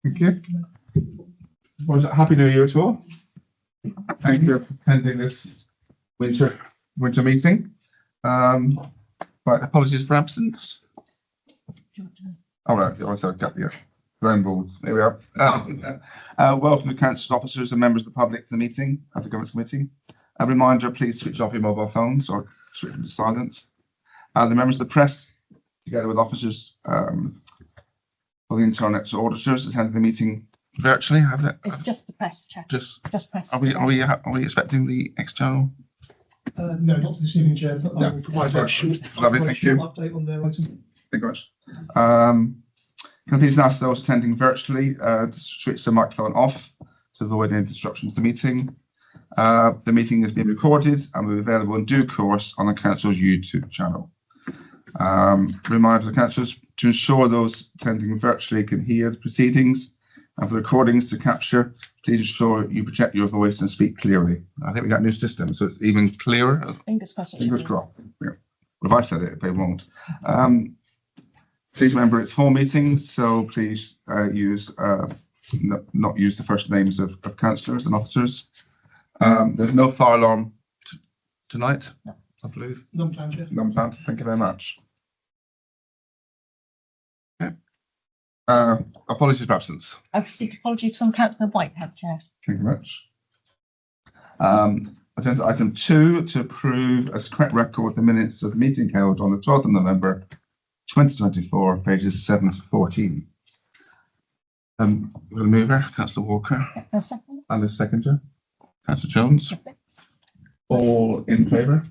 Thank you. Was it Happy New Year to all? Thank you for attending this winter meeting. Right, apologies for absence. All right, I also got here. Graham, there we are. Welcome to council officers and members of the public to the meeting of the Governance Committee. A reminder, please switch off your mobile phones or switch them to silence. The members of the press, together with officers for the internal auditors, attending the meeting virtually. It's just the press, Chair. Just press. Are we expecting the external? No, not this evening, Chair. But I will provide a short update on their item. Thank you very much. Can I please ask those attending virtually to switch the microphone off to avoid any disruptions to the meeting. The meeting is being recorded and will be available in due course on the council's YouTube channel. Reminder to the councillors to ensure those attending virtually can hear the proceedings and for the recordings to capture, please ensure you project your voice and speak clearly. I think we got a new system, so it's even clearer. Fingers crossed. Fingers crossed. Yeah. Well, if I said it, they won't. Please remember it's 4 meetings, so please use not use the first names of councillors and officers. There's no fire alarm tonight, no. I believe. None planned, Chair. None planned. Thank you very much. Okay. Apologies for absence. I've received apologies from Councillor Whitehead, Chair. Thank you very much. Agenda item 2 to approve as correct record the minutes of the meeting held on the 12th of November 2024, pages 7 to 14. The mover, Councillor Walker, A second. and the seconder, Councillor Jones. All in favour?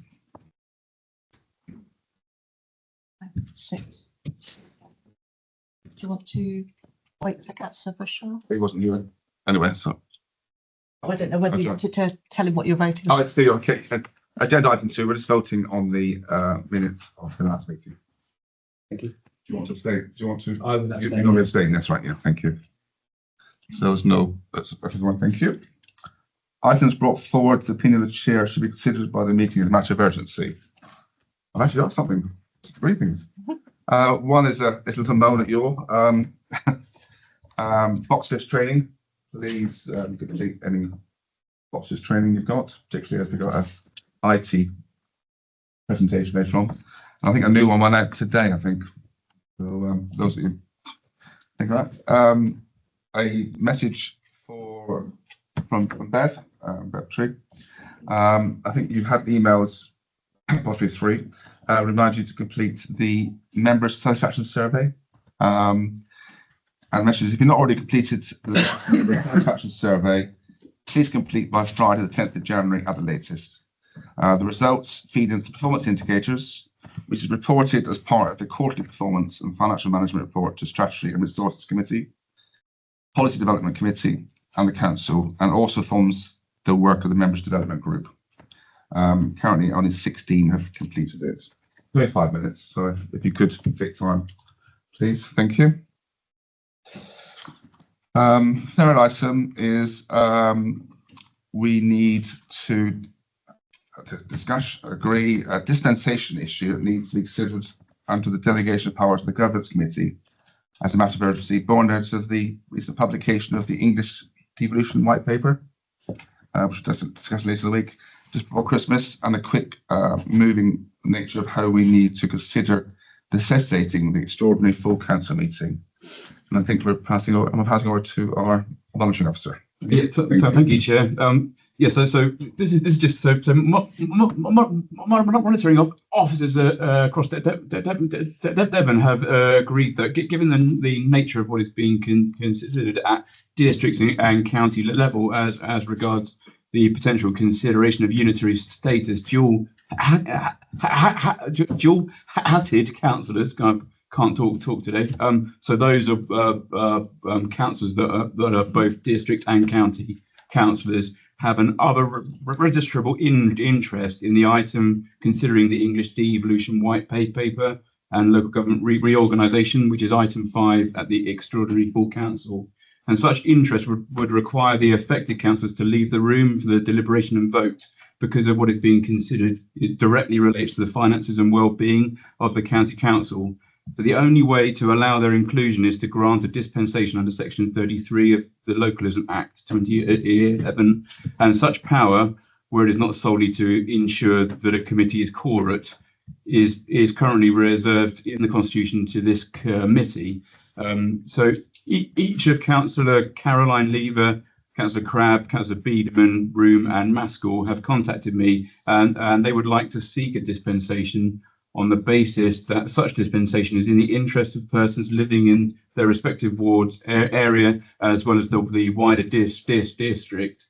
6. Do you want to wait for Councillor Bushaw? He wasn't here. Anyway, so. I don't know whether you wanted to tell him what you're voting Oh, on. it's the okay. Agenda item 2, we're just voting on the minutes of the last meeting. Thank you. Do you want to abstain? Do you want to? I would You're going to abstain, that's right, yeah, thank you. So there's no, that's everyone, thank you. Items brought forward to the opinion of the chair should be considered by the meeting as a matter of urgency. I've actually got something, 3 things. One is a little moan at your boxfish training. Please complete any boxfish training you've got, particularly as we've got a IT presentation later on. I think a new one went out today, I think. So those of you think that. A message from Bev, Bev Trigg. I think you've had the emails, possibly 3, remind you to complete the member satisfaction survey. And messages, if you've not already completed the member satisfaction survey, please complete by Friday the 10th of January at the latest. The results feed into performance indicators, which is reported as part of the quarterly performance and financial management report to Strategy and Resources Committee, Policy Development Committee and the Council, and also forms the work of the Members Development Group. Currently only 16 have completed it. 35 minutes, so if you could take time, please. Thank you. Third item is we need to agree a dispensation issue that needs to be considered under the delegation of powers of the Governance Committee as a matter of urgency, born out of the recent publication of the English Devolution White Paper, which we'll discuss later in the week, just before Christmas, and a quick moving nature of how we need to consider necessitating the extraordinary full council meeting. And I think I'm passing over to our monitoring officer. Yeah, thank you, Chair. Yeah, so this is just so monitoring of officers across Devon have agreed that given the nature of what is being considered at districts and county level as regards the potential consideration of unitary status, dual-hatted councillors can't talk today. So those are councillors that are both district and county councillors have an other registrable interest in the item considering the English Devolution White Paper and local government reorganisation, which is item 5 at the extraordinary full council. And such interest would require the affected councillors to leave the room for the deliberation and vote because of what is being considered. It directly relates to the finances and well-being of the county council. So the only way to allow their inclusion is to grant a dispensation under Section 33 of the Localism Act 2011, and such power, where it is not solely to ensure that a committee is quorate, is currently reserved in the Constitution to this committee. So each of Councillor Caroline Lever, Councillor Crabb, Councillor Biederman, Room and Maskell have contacted me, and they would like to seek a dispensation on the basis that such dispensation is in the interest of persons living in their respective wards area, as well as the wider district.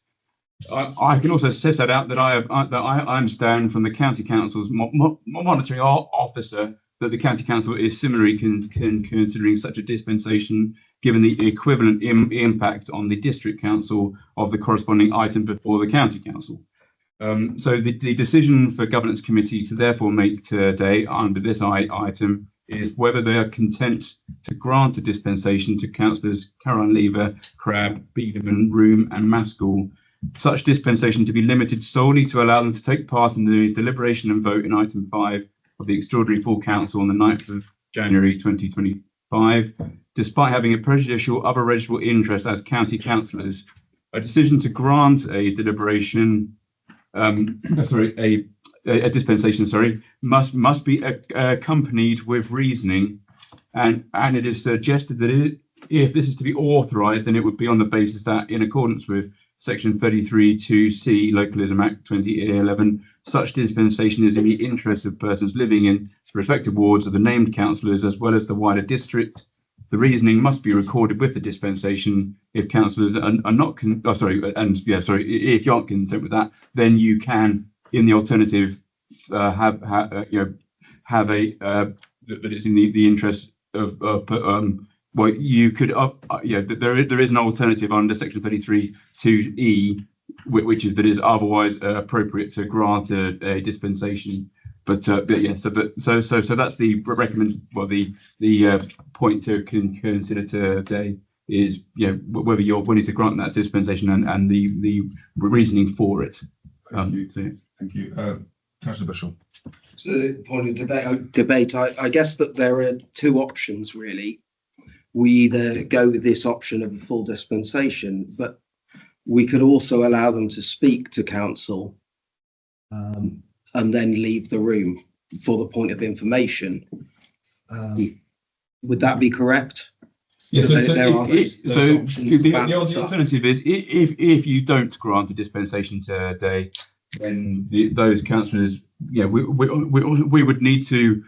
I can also set that out that I understand from the County Council's monitoring officer that the County Council is similarly considering such a dispensation, given the equivalent impact on the District Council of the corresponding item before the County Council. So the decision for Governance Committee to therefore make today under this item is whether they are content to grant a dispensation to Councillors Caroline Lever, Crabb, Biederman, Room and Maskell, such dispensation to be limited solely to allow them to take part in the deliberation and vote in item 5 of the Extraordinary Full Council on the 9th of January 2025, despite having a prejudicial other registrable interest as county councillors. A decision to grant a deliberation, a dispensation, must be accompanied with reasoning, and it is suggested that if this is to be authorised, then it would be on the basis that, in accordance with Section 33(2)(c) Localism Act 2011, such dispensation is in the interest of persons living in the respective wards of the named councillors as well as the wider district. The reasoning must be recorded with the dispensation. If councillors are not if you aren't content with that, then you can, in the alternative, have a that it's in the interest of well, you could there is an alternative under Section 33(2)(e), which is that it is otherwise appropriate to grant a dispensation. But so that's the the point to consider today is whether you're willing to grant that dispensation and the reasoning for it. Thank you. Councillor Bishop. So the point of debate, I guess that there are two options really. We either go with this option of a full dispensation, but we could also allow them to speak to council and then leave the room for the point of information. Would that be correct? Yes. Yeah, the alternative is if you don't grant a dispensation today, then those councillors, we would need to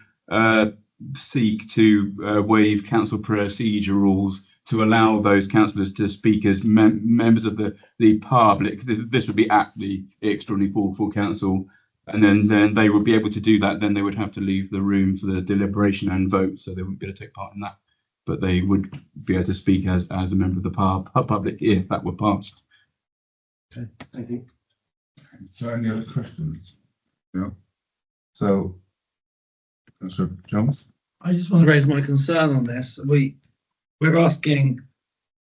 seek to waive council procedure rules to allow those councillors to speak as members of the public. This would be at the Extraordinary Full Council, and then they would be able to do that. Then they would have to leave the room for the deliberation and vote, so they wouldn't be able to take part in that. But they would be able to speak as a member of the public if that were passed. Okay, thank you. So any other questions? Yeah. So, Councillor Jones. I just want to raise my concern on this. We're asking,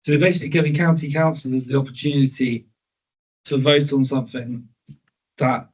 so we're basically giving county councillors the opportunity to vote on something that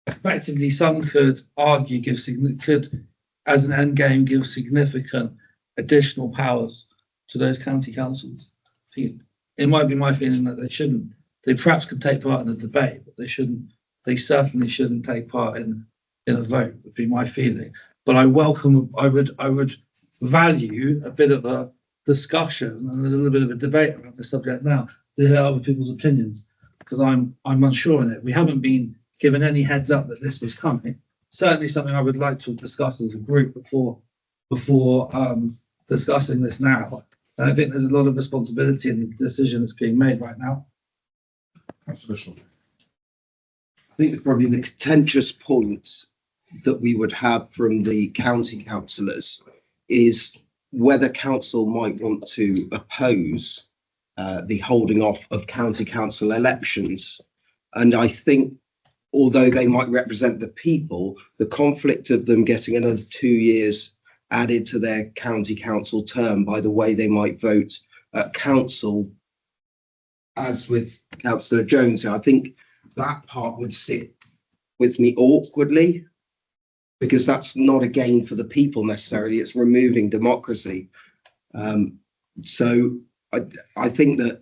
effectively some could argue could, as an end game, give significant additional powers to those county councils. It might be my feeling that they shouldn't. They perhaps could take part in the debate, but they shouldn't. They certainly shouldn't take part in a vote. Would be my feeling. But I would value a bit of a discussion and there's a little bit of a debate around the subject now to hear other people's opinions, because I'm unsure in it. We haven't been given any heads up that this was coming. Certainly something I would like to discuss as a group before discussing this now. And I think there's a lot of responsibility in the decision that's being made right now. Councillor Bishop. I think probably the contentious point that we would have from the county councillors is whether council might want to oppose the holding off of county council elections. And I think, although they might represent the people, the conflict of them getting another 2 years added to their county council term by the way they might vote at council, as with Councillor Jones, I think that part would sit with me awkwardly. because that's not a gain for the people necessarily. It's removing democracy. So I think that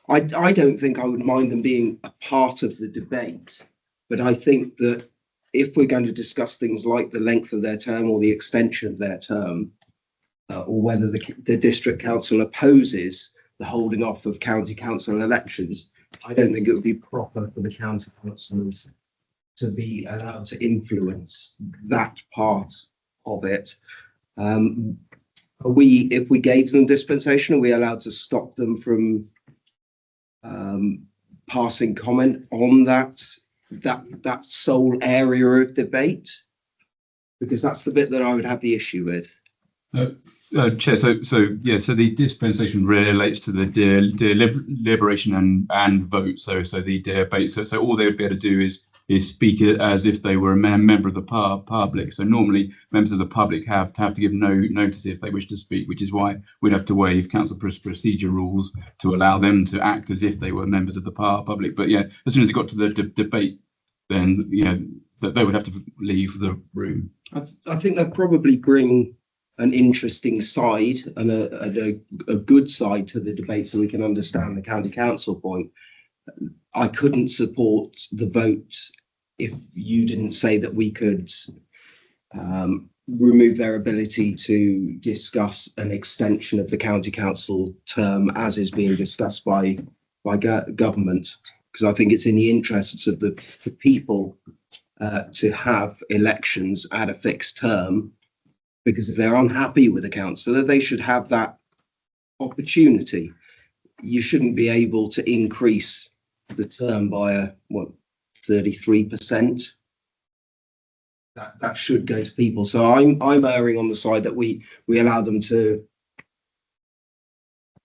I don't think I would mind them being a part of the debate, but I think that if we're going to discuss things like the length of their term or the extension of their term, or whether the district council opposes the holding off of county council elections, I don't think it would be proper for the county councillors to be allowed to influence that part of it. If we gave them dispensation, are we allowed to stop them from passing comment on that sole area of debate? Because that's the bit that I would have the issue with. Chair, so the dispensation relates to the deliberation and vote. So the debate. So all they would be able to do is speak as if they were a member of the public. So normally members of the public have to give no notice if they wish to speak, which is why we'd have to waive council procedure rules to allow them to act as if they were members of the public. But yeah, as soon as it got to the debate, then that they would have to leave the room. I think they'll probably bring an interesting side and a good side to the debate, so we can understand the county council point. I couldn't support the vote if you didn't say that we could remove their ability to discuss an extension of the county council term as is being discussed by government, because I think it's in the interests of the people to have elections at a fixed term, because if they're unhappy with a councillor, they should have that opportunity. You shouldn't be able to increase the term by 33%. That should go to people. So I'm erring on the side that we allow them to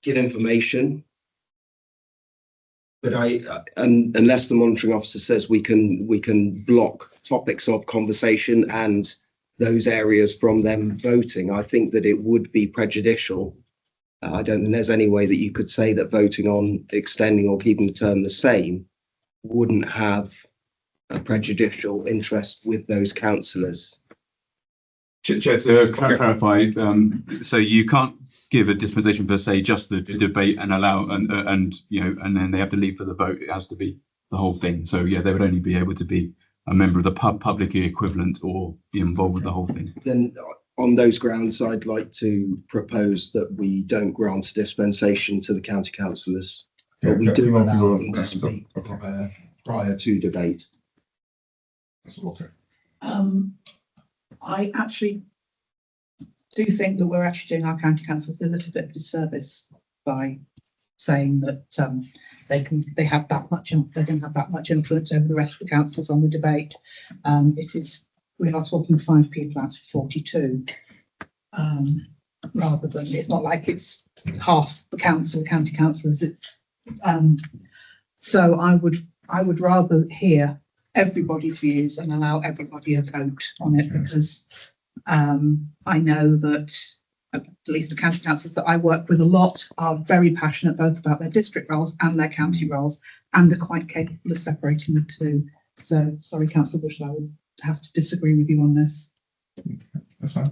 give information, but unless the monitoring officer says we can block topics of conversation and those areas from them voting, I think that it would be prejudicial. I don't think there's any way that you could say that voting on extending or keeping the term the same wouldn't have a prejudicial interest with those councillors. Chair, to clarify, so you can't give a dispensation per se, just the debate and allow and then they have to leave for the vote. It has to be the whole thing. So yeah, they would only be able to be a member of the public equivalent or be involved with the whole thing. Then on those grounds, I'd like to propose that we don't grant a dispensation to the county councillors, but we do allow them to speak prior to debate. That's okay. I actually do think that we're actually doing our county councils a little bit of disservice by saying that they can have that much influence over the rest of the councils on the debate. We are talking 5 people out of 42, rather than, it's not like it's half the county councillors. It's so I would rather hear everybody's views and allow everybody a vote on it, because I know that at least the county councillors that I work with a lot are very passionate both about their district roles and their county roles, and are quite capable of separating the two. So sorry, Councillor Bushell, I would have to disagree with you on this. Okay, that's fine.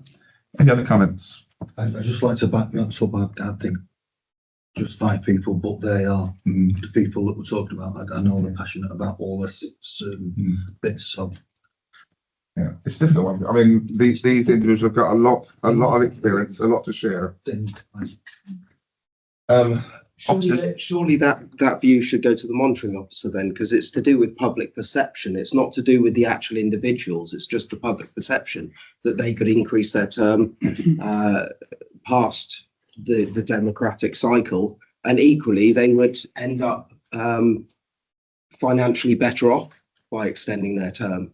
Any other comments? I'd just like to back that up. I think just 5 people, but they are the people that we're talking about. I know they're passionate about all this certain bits. So yeah, it's a difficult one. I mean, these individuals have got a lot of experience, a lot to share. Surely that view should go to the monitoring officer then, because it's to do with public perception. It's not to do with the actual individuals. It's just the public perception that they could increase their term past the democratic cycle, and equally they would end up financially better off by extending their term.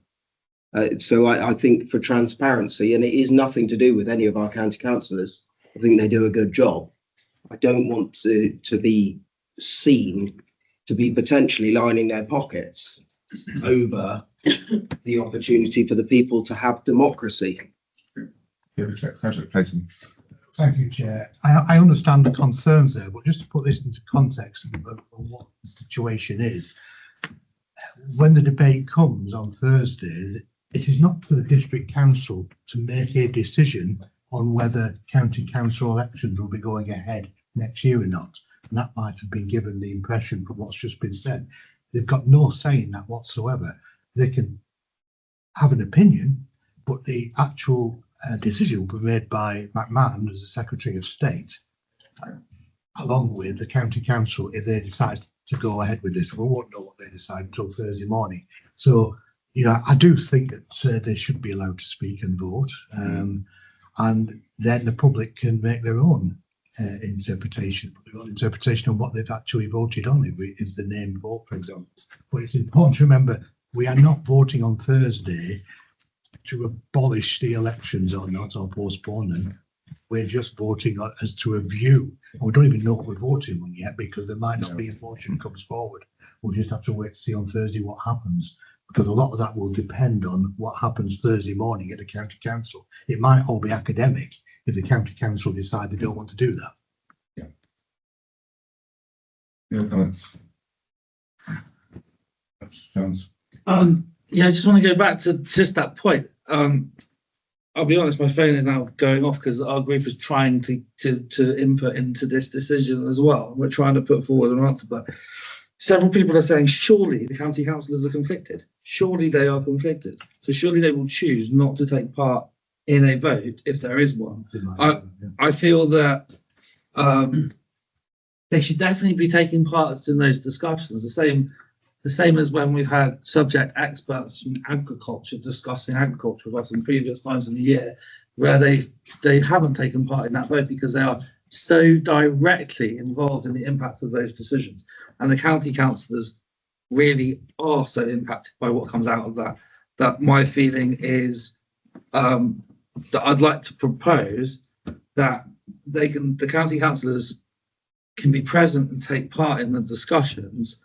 So I think for transparency, and it is nothing to do with any of our county councillors, I think they do a good job. I don't want to be seen to be potentially lining their pockets over the opportunity for the people to have democracy. Thank you, Chair. I understand the concerns there, but just to put this into context of what the situation is, when the debate comes on Thursday, it is not for the district council to make a decision on whether county council elections will be going ahead next year or not. And that might have been given the impression from what's just been said. They've got no say in that whatsoever. They can have an opinion, but the actual decision will be made by McMahon as the Secretary of State, along with the county council if they decide to go ahead with this. We won't know what they decide until Thursday morning. So, you know, I do think that they should be allowed to speak and vote, and then the public can make their own interpretation on what they've actually voted on, if it's the named vote, for example. But it's important to remember we are not voting on Thursday to abolish the elections or not, or postpone them. We're just voting as to a view. We don't even know what we're voting on yet, because there might not be a motion comes forward. We'll just have to wait to see on Thursday what happens, because a lot of that will depend on what happens Thursday morning at the county council. It might all be academic if the county council decide they don't want to do that. Your comments? Jones? Yeah, I just want to go back to just that point. I'll be honest, my phone is now going off because our group is trying to input into this decision as well. We're trying to put forward an answer, but several people are saying surely the county councillors are conflicted. Surely they are conflicted. So surely they will choose not to take part in a vote if there is one. I feel that they should definitely be taking part in those discussions. The same as when we've had subject experts from agriculture discussing agriculture with us in previous times in the year, where they haven't taken part in that vote because they are so directly involved in the impact of those decisions. And the county councillors really are so impacted by what comes out of that, that my feeling is that I'd like to propose that the county councillors can be present and take part in the discussions,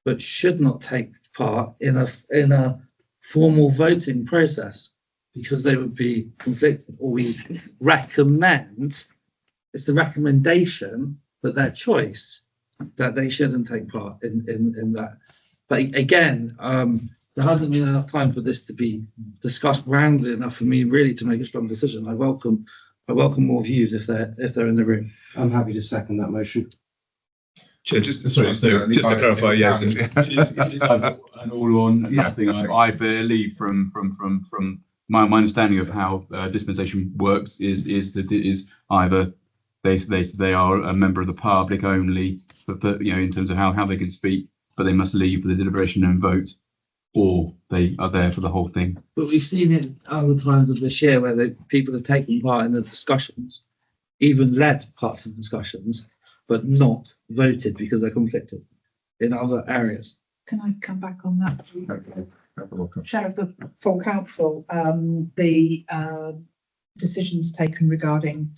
but should not take part in a formal voting process, because they would be conflicted. Or we recommend, it's the recommendation, but their choice, that they shouldn't take part in that. But again, there hasn't been enough time for this to be discussed roundly enough for me really to make a strong decision. I welcome more views if they're in the room. I'm happy to second that motion. Chair, just to clarify, yes, it's an all or nothing. I believe from my understanding of how dispensation works is that it is either they are a member of the public only, but you know, in terms of how they can speak, but they must leave for the deliberation and vote, or they are there for the whole thing. But we've seen it other times of this year where people have taken part in the discussions, even led parts of discussions, but not voted because they're conflicted in other areas. Can I come back on that? Okay. Chair of the full council, the decisions taken regarding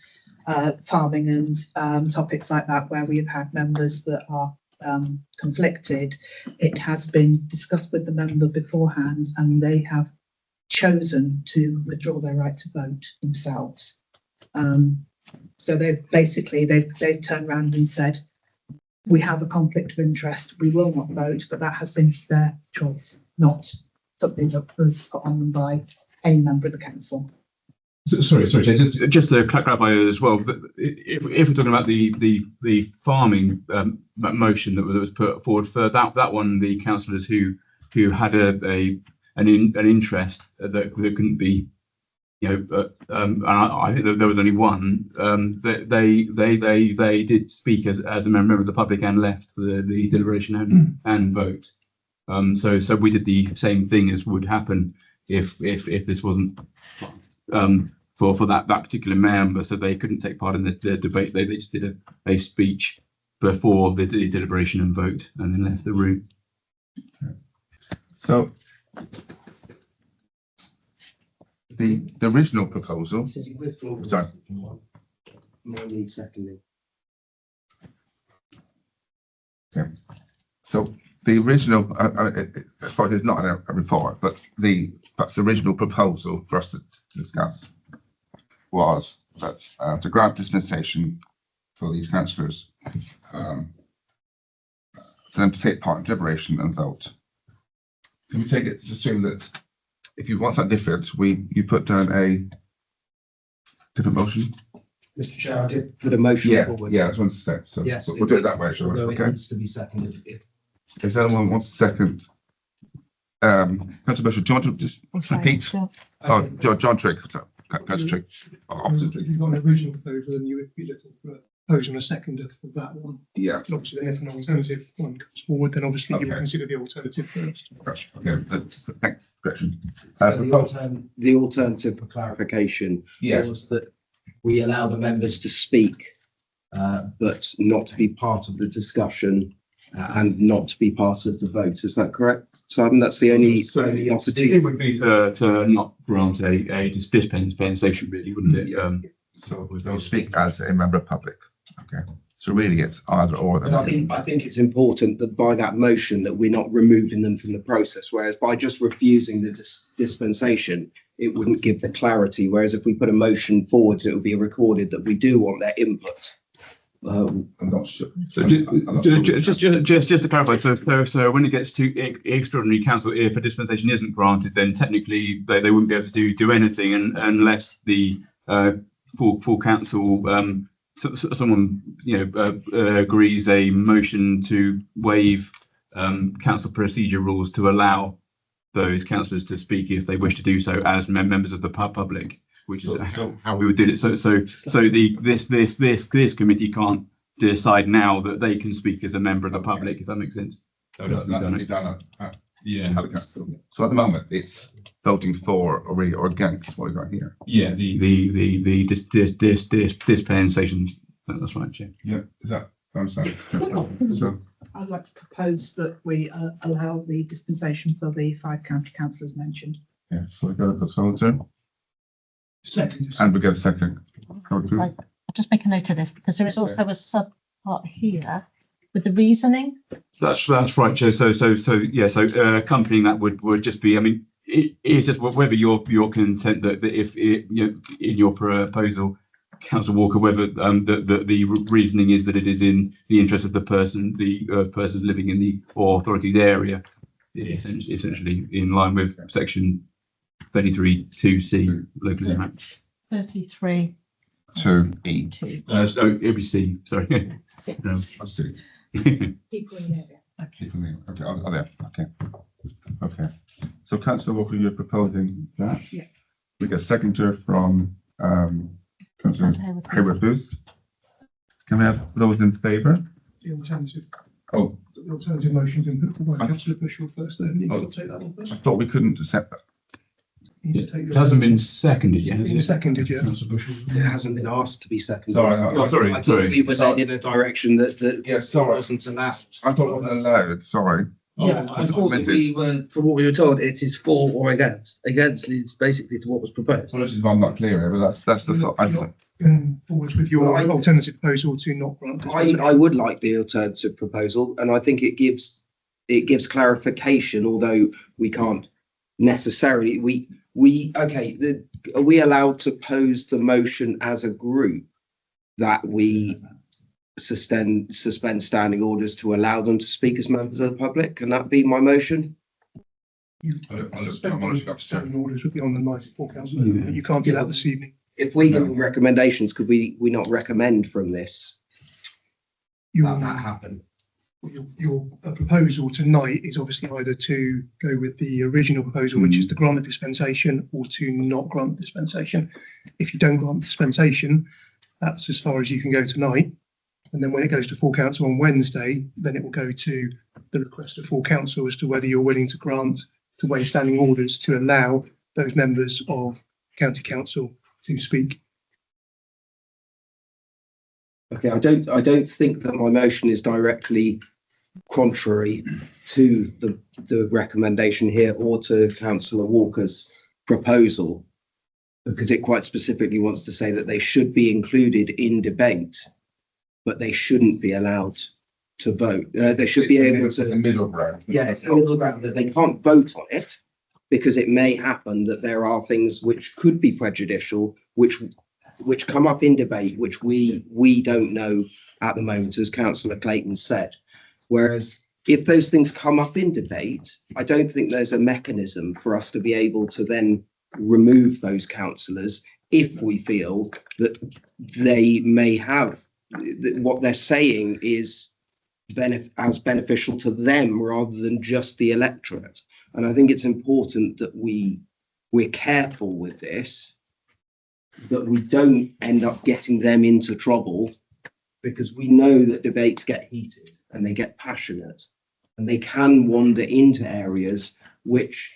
farming and topics like that, where we have had members that are conflicted, it has been discussed with the member beforehand, and they have chosen to withdraw their right to vote themselves. So they've turned around and said, we have a conflict of interest, we will not vote, but that has been their choice, not something that was put on them by any member of the council. Sorry, just to clarify as well, if we're talking about the farming motion that was put forward for that one, the councillors who had an interest that couldn't be, you know, and I think that there was only one. They did speak as a member of the public and left the deliberation and vote. So we did the same thing as would happen if this wasn't for that particular member. So they couldn't take part in the debate. They just did a speech before the deliberation and vote, and then left the room. So the original proposal. So you withdraw. Sorry. Morning seconding. Okay. So the original, as far as it's not a report, but that's the original proposal for us to discuss was that to grant dispensation for these councillors, for them to take part in deliberation and vote. Can we take it to assume that if you want something different, you put down a different motion. Mr. Chair, I did put a motion forward. Yeah, that's what I said. So Yes, we'll do it that way, shall we? Although it Okay. needs to be seconded. If anyone wants a second, Councillor Bishop, do you want to just repeat? Oh, John Trigg. Councillor Trigg. Opposite If Trigg. you've got an original proposal, then you would be looking for a proposal and a seconder for that one. Yeah. And obviously, then if an alternative one comes forward, then obviously you will Okay. consider the alternative first. Gosh, okay. Thanks, correction. So the alternative for clarification Yes. was that we allow the members to speak, but not to be part of the discussion and not to be part of the vote. Is that correct, Simon? That's the only opportunity. It would be to not grant a dispensation, really, wouldn't it? Yeah. So we don't speak as a member of public. Okay. So really it's either or. But I think it's important that by that motion that we're not removing them from the process, whereas by just refusing the dispensation, it wouldn't give the clarity. Whereas if we put a motion forward, it would be recorded that we do want their input. I'm not sure. So I'm not sure. just to clarify, so when it gets to extraordinary council, if a dispensation isn't granted, then technically they wouldn't be able to do anything unless the full council, someone agrees a motion to waive council procedure rules to allow those councillors to speak if they wish to do so as members of the public, which is how we would do it. So this committee can't decide now that they can speak as a member of the public, if that makes sense. That can be done at Yeah. public council. So at the moment, it's voting for or against what we've got here. Yeah, the dispensations. That's right, Chair. Yeah, is that, I understand. So, I'd like to propose that we allow the dispensation for the 5 county councillors mentioned. yeah, so we go for solitary Second. and we get a second. Right. I'll just make a note of this because there is also a sub part here with the reasoning. That's right, Chair. So accompanying that would just be, I mean, it's just whether you're content that if in your proposal, Councillor Walker, whether the reasoning is that it is in the interest of the person living in the authority's area, essentially in line with section 33(2)(c) local impact. 33. 2E. 2. So it'd be C. Sorry. No. Let's see. People in the area. People there. Okay, oh, there. Okay. Okay. So Councillor Walker, you're proposing that? Yeah. We get a seconder from Councillor Hayward. Hayward Booth. Can we have those in favour? The alternative. Oh, The alternative motion's been put forward by Councillor Bushell first, then you Oh. can take that one I first. thought we couldn't accept that. You need to take It the hasn't been alternative. seconded yet, It's has been it? seconded, yeah. Councillor Bushell. It hasn't been asked to be seconded. Sorry, I thought we were then in a direction that Yeah, sorry. wasn't allowed. I thought it wasn't allowed, sorry. Yeah, I thought that we were, from what we were told, it is for or against. Against leads basically to what was proposed. Apologies if I'm not clear here, but that's the thought. I thought. Going forwards with your Well, I- alternative proposal to not grant dispensation. I would like the alternative proposal, and I think it gives clarification, although we can't necessarily, are we allowed to pose the motion as a group that we suspend standing orders to allow them to speak as members of the public? Can that be my motion? Standing orders would be on the night before council. Yeah. You can't do that this evening. If we give them recommendations, could we not recommend from this Your, that happen? your proposal tonight is obviously either to go with the original proposal, which is to grant the dispensation, or to not grant the dispensation. If you don't grant the dispensation, that's as far as you can go tonight. And then when it goes to full council on Wednesday, then it will go to the request of full council as to whether you're willing to grant to waive standing orders to allow those members of county council to speak. Okay, I don't think that my motion is directly contrary to the recommendation here or to Councillor Walker's proposal, because it quite specifically wants to say that they should be included in debate, but they shouldn't be allowed to vote. They should be able It's a to. middle ground. Yeah, it's a middle ground that they can't vote on it, because it may happen that there are things which could be prejudicial, which come up in debate, which we don't know at the moment, as Councillor Clayton said. Whereas if those things come up in debate, I don't think there's a mechanism for us to be able to then remove those councillors if we feel that they may have what they're saying is as beneficial to them rather than just the electorate. And I think it's important that we're careful with this, that we don't end up getting them into trouble, because we know that debates get heated and they get passionate and they can wander into areas which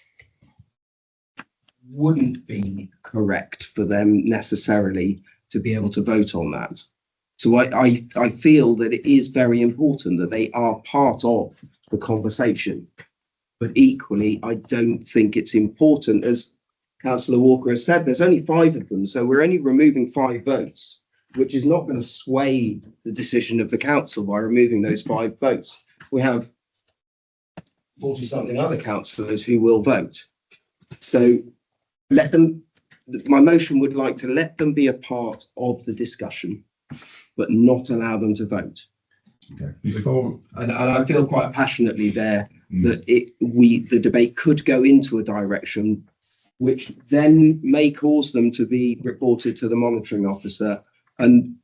wouldn't be correct for them necessarily to be able to vote on that. So I feel that it is very important that they are part of the conversation. But equally, I don't think it's important, as Councillor Walker has said, there's only 5 of them, so we're only removing 5 votes, which is not going to sway the decision of the council by removing those 5 votes. We have 40-something other councillors who will vote. So let them, my motion would like to let them be a part of the discussion, but not allow them to vote. Okay. Before, And I feel quite passionately there that the debate could go into a direction which then may cause them to be reported to the monitoring officer, and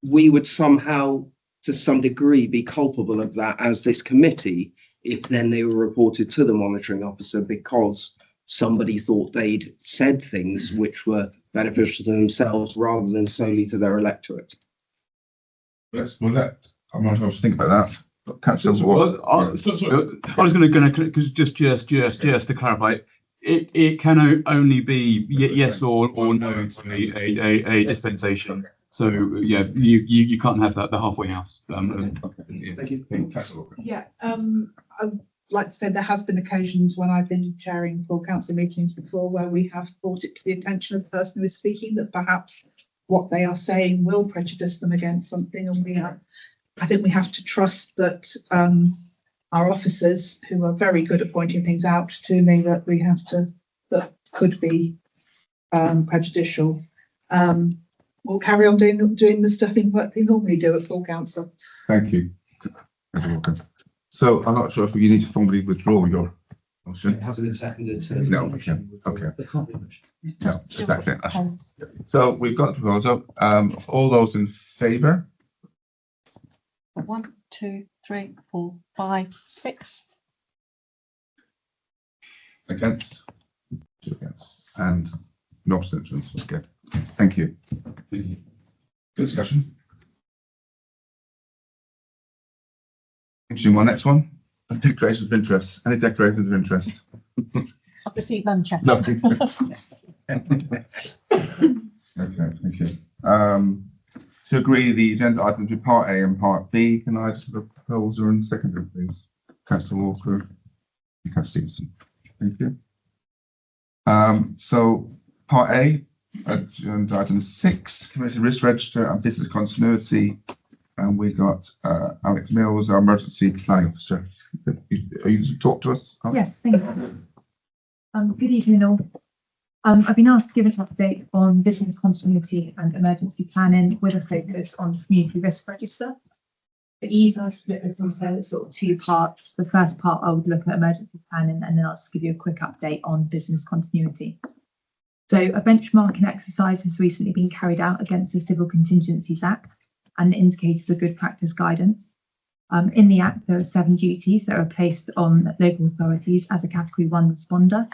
we would somehow, to some degree, be culpable of that as this committee if then they were reported to the monitoring officer because somebody thought they'd said things which were beneficial to themselves rather than solely to their electorate. we'll let, I'm not sure to think about that. Councillor Ward. I was going to just to clarify, it can only be yes or no to a dispensation. So yeah, you can't have that the halfway house. Okay. Thank you. Councillor Walker. Yeah, I'd like to say there has been occasions when I've been chairing full council meetings before where we have brought it to the attention of the person who is speaking that perhaps what they are saying will prejudice them against something, and I think we have to trust that our officers, who are very good at pointing things out to me that could be prejudicial, will carry on doing the stuff in what they normally do at full council. Thank you, Councillor Walker. So I'm not sure if you need to formally withdraw your motion. It hasn't been seconded. No, okay. They can't be much. No, exactly. So we've got the proposal. All those in favour? 1, 2, 3, 4, 5, 6. Against? 2 against. And no abstentions. Okay. Thank you. Good discussion. Interesting one. Next one. Declarations of interest. Any declarations of interest? I've received none, Chair. No. Okay, thank you. To agree the agenda items to part A and part B, can I just have a proposer and seconder, please? Councillor Walker and Councillor Stevenson. Thank you. So part A, agenda item 6, community risk register and business continuity. And we got Alex Mills, our emergency planning officer. Are you to talk to us? Yes, thank you. Good evening all. I've been asked to give an update on business continuity and emergency planning with a focus on community risk register. For ease, I've split this into sort of 2 parts. The first part, I would look at emergency planning, and then I'll just give you a quick update on business continuity. So a benchmarking exercise has recently been carried out against the Civil Contingencies Act and indicated a good practice guidance. In the Act, there are 7 duties that are placed on local authorities as a Category 1 responder.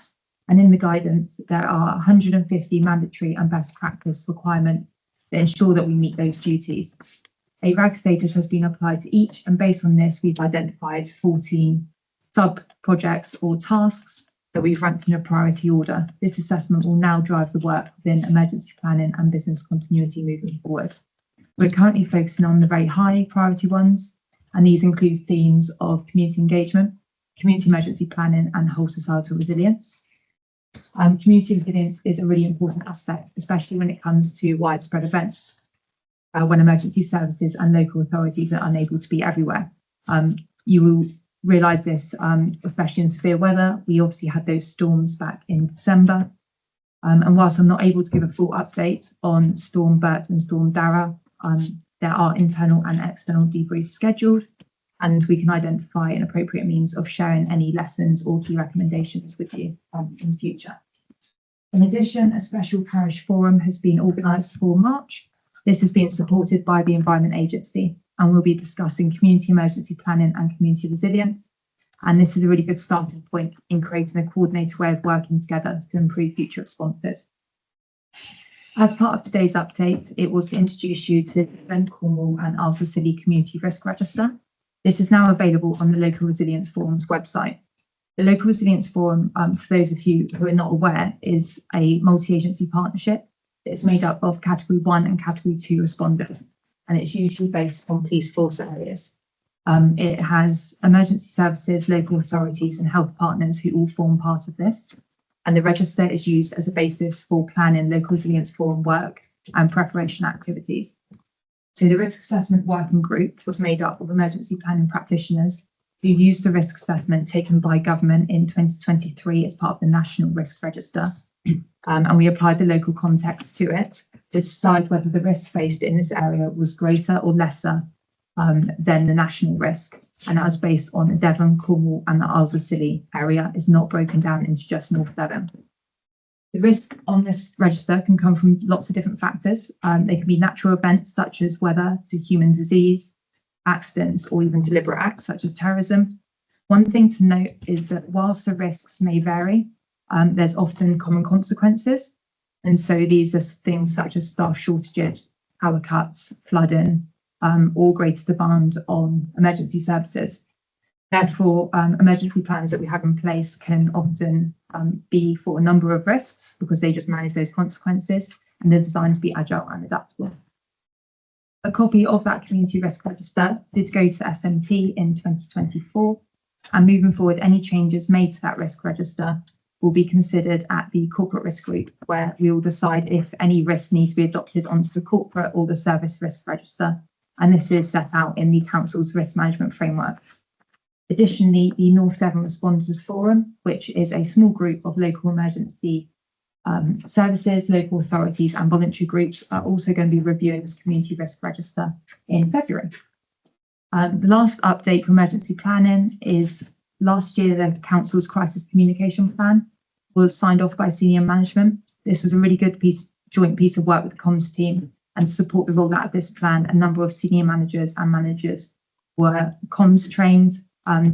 And in the guidance, there are 150 mandatory and best practice requirements that ensure that we meet those duties. A RAG status has been applied to each, and based on this, we've identified 14 sub-projects or tasks that we've ranked in a priority order. This assessment will now drive the work within emergency planning and business continuity moving forward. We're currently focusing on the very high priority ones, and these include themes of community engagement, community emergency planning, and whole societal resilience. Community resilience is a really important aspect, especially when it comes to widespread events, when emergency services and local authorities are unable to be everywhere. You will realise this, especially in severe weather. We obviously had those storms back in December. And whilst I'm not able to give a full update on Storm Bert and Storm Dara, there are internal and external debriefs scheduled. and we can identify an appropriate means of sharing any lessons or key recommendations with you in future. In addition, a special parish forum has been organised for March. This has been supported by the Environment Agency, and we'll be discussing community emergency planning and community resilience. And this is a really good starting point in creating a coordinated way of working together to improve future responses. As part of today's update, it was to introduce you to the Devon, Cornwall and Isles of Scilly Community Risk Register. This is now available on the Local Resilience Forum's website. The Local Resilience Forum, for those of you who are not aware, is a multi-agency partnership that is made up of Category 1 and Category 2 responders, and it's usually based on police force areas. It has emergency services, local authorities and health partners who all form part of this. And the register is used as a basis for planning Local Resilience Forum work and preparation activities. So the risk assessment working group was made up of emergency planning practitioners who used the risk assessment taken by government in 2023 as part of the National Risk Register. And we applied the local context to it to decide whether the risk faced in this area was greater or lesser than the national risk. And that was based on Devon, Cornwall and the Isles of Scilly area, is not broken down into just North Devon. The risk on this register can come from lots of different factors. They can be natural events such as weather, to human disease, accidents, or even deliberate acts such as terrorism. One thing to note is that whilst the risks may vary, there's often common consequences. And so these are things such as staff shortages, power cuts, flooding, or greater demand on emergency services. Therefore, emergency plans that we have in place can often be for a number of risks because they just manage those consequences, and they're designed to be agile and adaptable. A copy of that community risk register did go to SMT in 2024, and moving forward, any changes made to that risk register will be considered at the corporate risk group, where we will decide if any risks need to be adopted onto the corporate or the service risk register. And this is set out in the Council's risk management framework. Additionally, the North Devon Responders Forum, which is a small group of local emergency services, local authorities and voluntary groups, are also going to be reviewing this community risk register in February. The last update for emergency planning is last year the Council's crisis communication plan was signed off by senior management. This was a really good joint piece of work with the comms team, and to support the rollout of this plan, a number of senior managers and managers were comms trained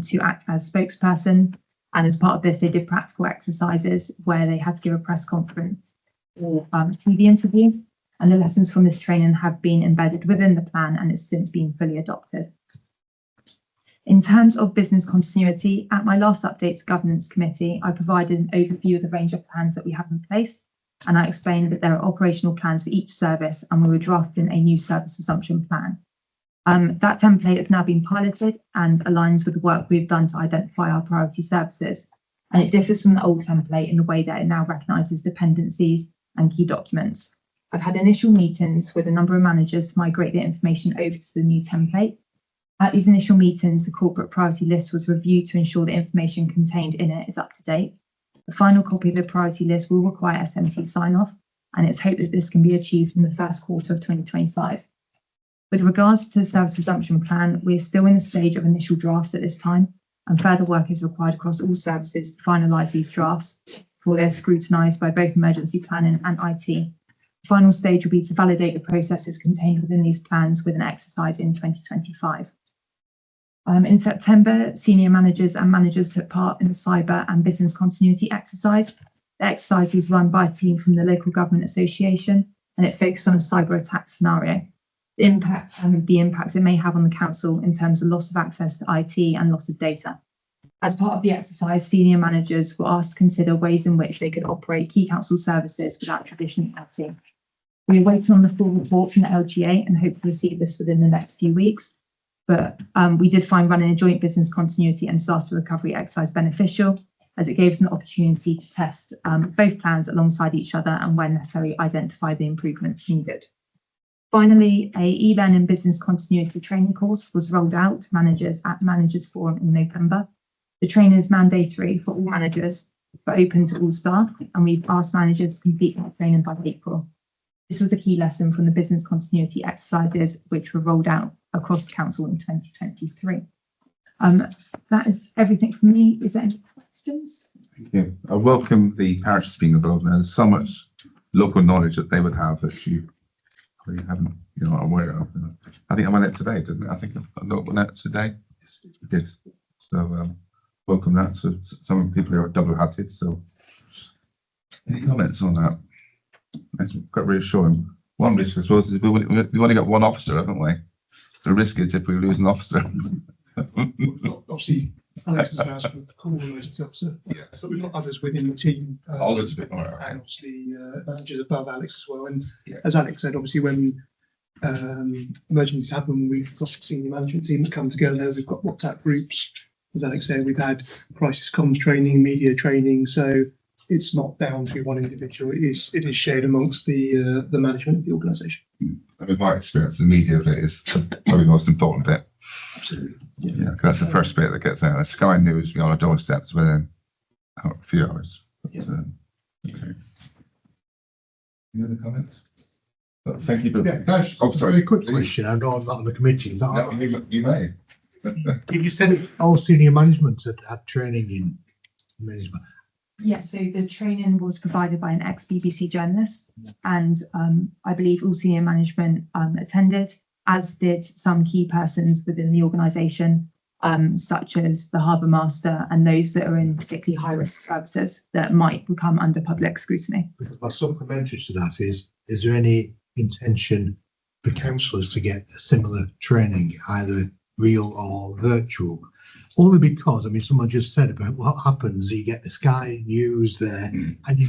to act as spokesperson. And as part of this, they did practical exercises where they had to give a press conference or TV interview. And the lessons from this training have been embedded within the plan, and it's since been fully adopted. In terms of business continuity, at my last update to Governance Committee, I provided an overview of the range of plans that we have in place. And I explained that there are operational plans for each service, and we were drafting a new service assumption plan. That template has now been piloted and aligns with the work we've done to identify our priority services. And it differs from the old template in the way that it now recognises dependencies and key documents. I've had initial meetings with a number of managers to migrate the information over to the new template. At these initial meetings, the corporate priority list was reviewed to ensure the information contained in it is up to date. The final copy of the priority list will require SMT sign-off, and it's hoped that this can be achieved in the first quarter of 2025. With regards to the service assumption plan, we're still in the stage of initial drafts at this time, and further work is required across all services to finalise these drafts before they're scrutinised by both emergency planning and IT. The final stage will be to validate the processes contained within these plans with an exercise in 2025. In September, senior managers and managers took part in the cyber and business continuity exercise. The exercise was run by a team from the Local Government Association, and it focused on a cyber attack scenario. The impacts it may have on the council in terms of loss of access to IT and loss of data. As part of the exercise, senior managers were asked to consider ways in which they could operate key council services without traditional IT. We are waiting on the full report from the LGA and hope to receive this within the next few weeks. But we did find running a joint business continuity and disaster recovery exercise beneficial, as it gave us an opportunity to test both plans alongside each other and, when necessary, identify the improvements needed. Finally, a e-learning business continuity training course was rolled out to managers at Managers Forum in November. The training is mandatory for all managers, but open to all staff, and we've asked managers to complete that training by April. This was a key lesson from the business continuity exercises, which were rolled out across the council in 2023. That is everything from me. Is there any questions? Thank you. I welcome the parishes being involved. Now, there's so much local knowledge that they would have that you probably haven't, you're not aware of. I think I went out today, didn't I? I think I went out today. Yes, I did. So welcome that. So some people here are double-hatted. So any comments on that? That's quite reassuring. One risk, I suppose, is we've only got one officer, haven't we? The risk is if we lose an officer. Obviously, Alex has asked for the call emergency officer. Yes. But we've got others within the team. Oh, that's a bit more. And obviously managers above Alex as well. And Yeah. as Alex said, obviously when emergencies happen, we've got senior management team that come together. We've got WhatsApp groups. As Alex said, we've had crisis comms training, media training. So it's not down to one individual. It is shared amongst the management of the organisation. And with my experience, the media bit is probably the most important bit. Absolutely. Yeah, 'cause that's the first bit that gets out. The Sky News be on our doorsteps within a few hours. So, okay. Any other comments? Well, thank you. Yeah, guys, Oh, sorry. very quick question. I know I'm not on the committee. Is that No, you may. Did you said all senior management had training in management? Yes, so the training was provided by an ex-BBC journalist, and I believe all senior management attended, as did some key persons within the organisation, such as the harbour master and those that are in particularly high-risk services that might become under public scrutiny. Because my supplementary to that is there any intention for councillors to get a similar training, either real or virtual? Only because, I mean, someone just said about what happens, you get the Sky News there, and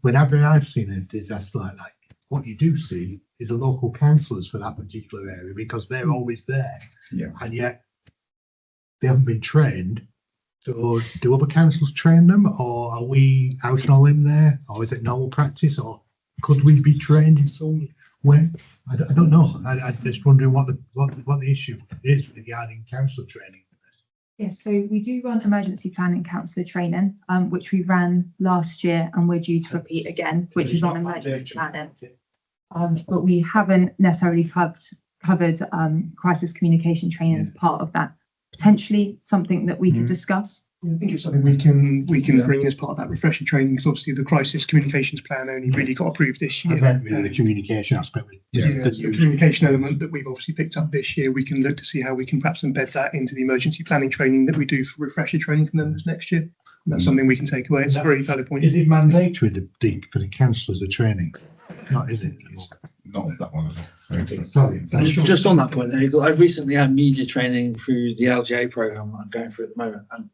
whenever I've seen a disaster like that, what you do see is the local councillors for that particular area, because they're always there. Yeah. And yet they haven't been trained. So do other councils train them, or are we out on a limb there, or is it normal practice, or could we be trained in some way? I don't know. I'm just wondering what the issue is regarding council training. Yes, so we do run emergency planning councillor training, which we ran last year and we're due to repeat again, which is on emergency planning. But we haven't necessarily covered crisis communication training as part of that. Potentially something that we could discuss. I think it's something we can bring as part of that refresher training, because obviously the crisis communications plan only really got approved this year. I meant really the communication aspect. The communication element that we've obviously picked up this year, we can look to see how we can perhaps embed that into the emergency planning training that we do for refresher training for members next year. And that's something we can take away. It's a very valid point. Is it mandatory for the councillors, the training? Not, is it? Not that one. Okay, sorry. Just on that point, I've recently had media training through the LGA program I'm going through at the moment, and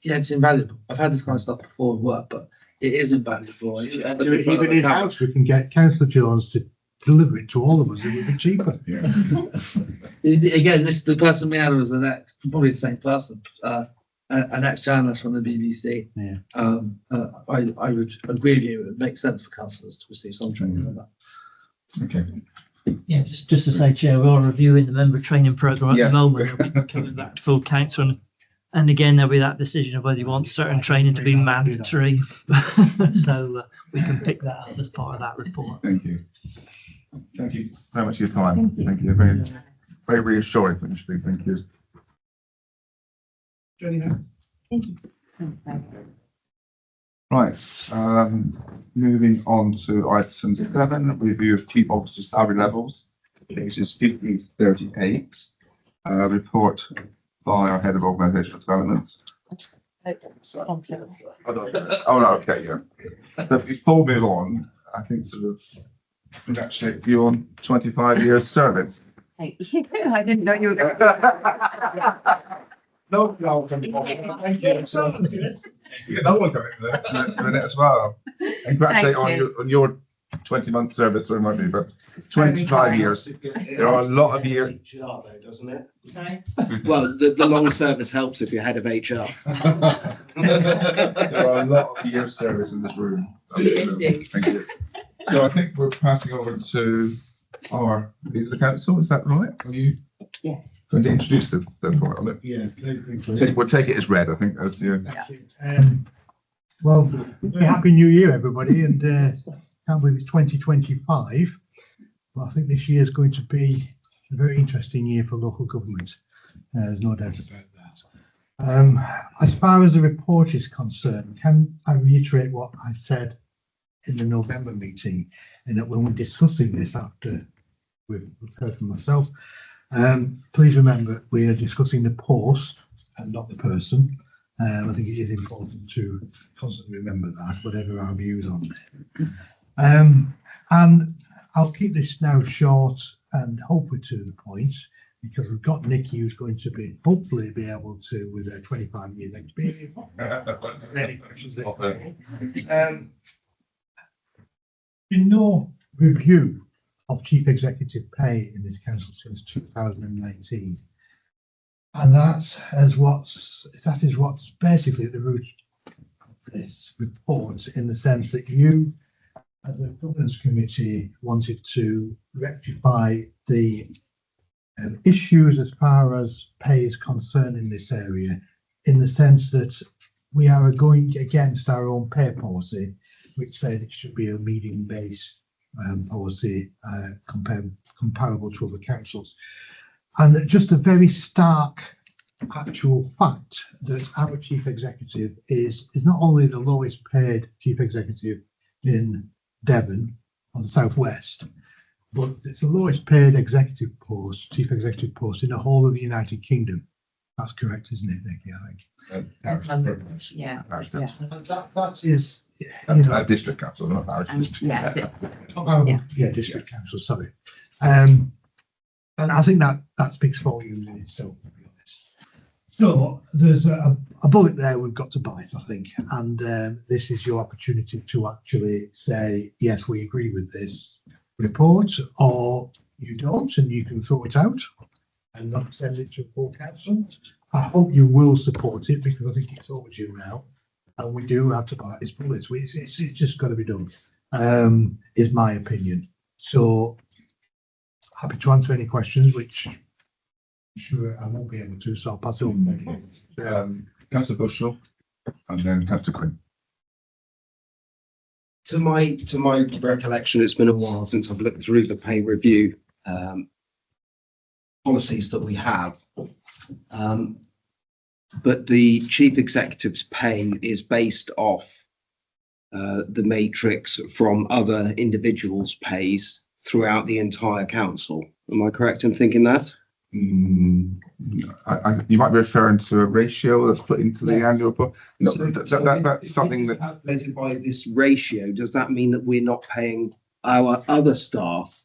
it's invaluable. I've had this kind of stuff before at work, but it is invaluable. Even in house, we can get Councillor Jones to deliver it to all of us. It would be cheaper. Yeah. Again, the person we had was probably the same person, an ex-journalist from the BBC. Yeah. I would agree with you. It would make sense for councillors to receive some training on that. Okay. Yeah, just to say, Chair, we are reviewing the member training programme at Yeah. the moment. We'll be coming back to full council, and again there'll be that decision of whether you want certain training to be mandatory. So we can pick that up as part of that report. Thank you. Thank you very much for your time. Thank you. Very, very reassuring. Actually. Thank you. Jenny, Thank you. Right. Moving on to item 7, review of chief officer salary levels, pages 50 to 38. Report by our head of organisational development. Oh, no, okay, yeah. But before we move on, I think sort of congratulate you on 25 years service. I didn't know you were going to. No, thank you. So, you get another one coming in a minute as well. And congratulate on your 20-month service, or it might be, but 25 years. There are a lot of years. HR though, doesn't it? Well, the long service helps if you're head of HR. There are a lot of years service in this room. Thank you. So I think we're passing over to our leader of the council. Is that right? Are you Yes. going to introduce the report on it? Yeah. We'll take it as read, I think, as you. Well, very happy new year, everybody, and can't believe it's 2025. But I think this year is going to be a very interesting year for local government. There's no doubt about that. As far as the report is concerned, can I reiterate what I said in the November meeting? And that when we're discussing this after we've heard from myself, please remember we are discussing the post and not the person. I think it is important to constantly remember that, whatever our views on it. And I'll keep this now short and hopefully to the point, because we've got Nikki who's going to be hopefully be able to, with her 25 years experience. Been no review of chief executive pay in this council since 2019. And that is what's basically at the root of this report, in the sense that you, as a governance committee, wanted to rectify the issues as far as pay is concerned in this area, in the sense that we are going against our own pay policy, which says it should be a medium-based policy comparable to other councils. And just a very stark actual fact that our chief executive is not only the lowest paid chief executive in Devon on the southwest, but it's the lowest paid executive post, chief executive post in the whole of the United Kingdom. That's correct, isn't it, Nikki? I think. Yeah. That is, district council, not parish. District council. Sorry, and I think that speaks volumes in itself, to be honest. So there's a bullet there we've got to bite, I think, and this is your opportunity to actually say yes, we agree with this report, or you don't, and you can throw it out and not send it to full council. I hope you will support it, because I think it's overdue now, and we do have to bite this bullet. It's just got to be done, is my opinion. So happy to answer any questions, which I'm sure I won't be able to, so I'll pass it on. Councillor Bushell and then Councillor Quinn. To my recollection, it's been a while since I've looked through the pay review policies that we have. But the chief executive's pay is based off the matrix from other individuals' pays throughout the entire council. Am I correct in thinking that? You might be referring to a ratio that's put into the annual report. No, So that's something that's calculated by this ratio. Does that mean that we're not paying our other staff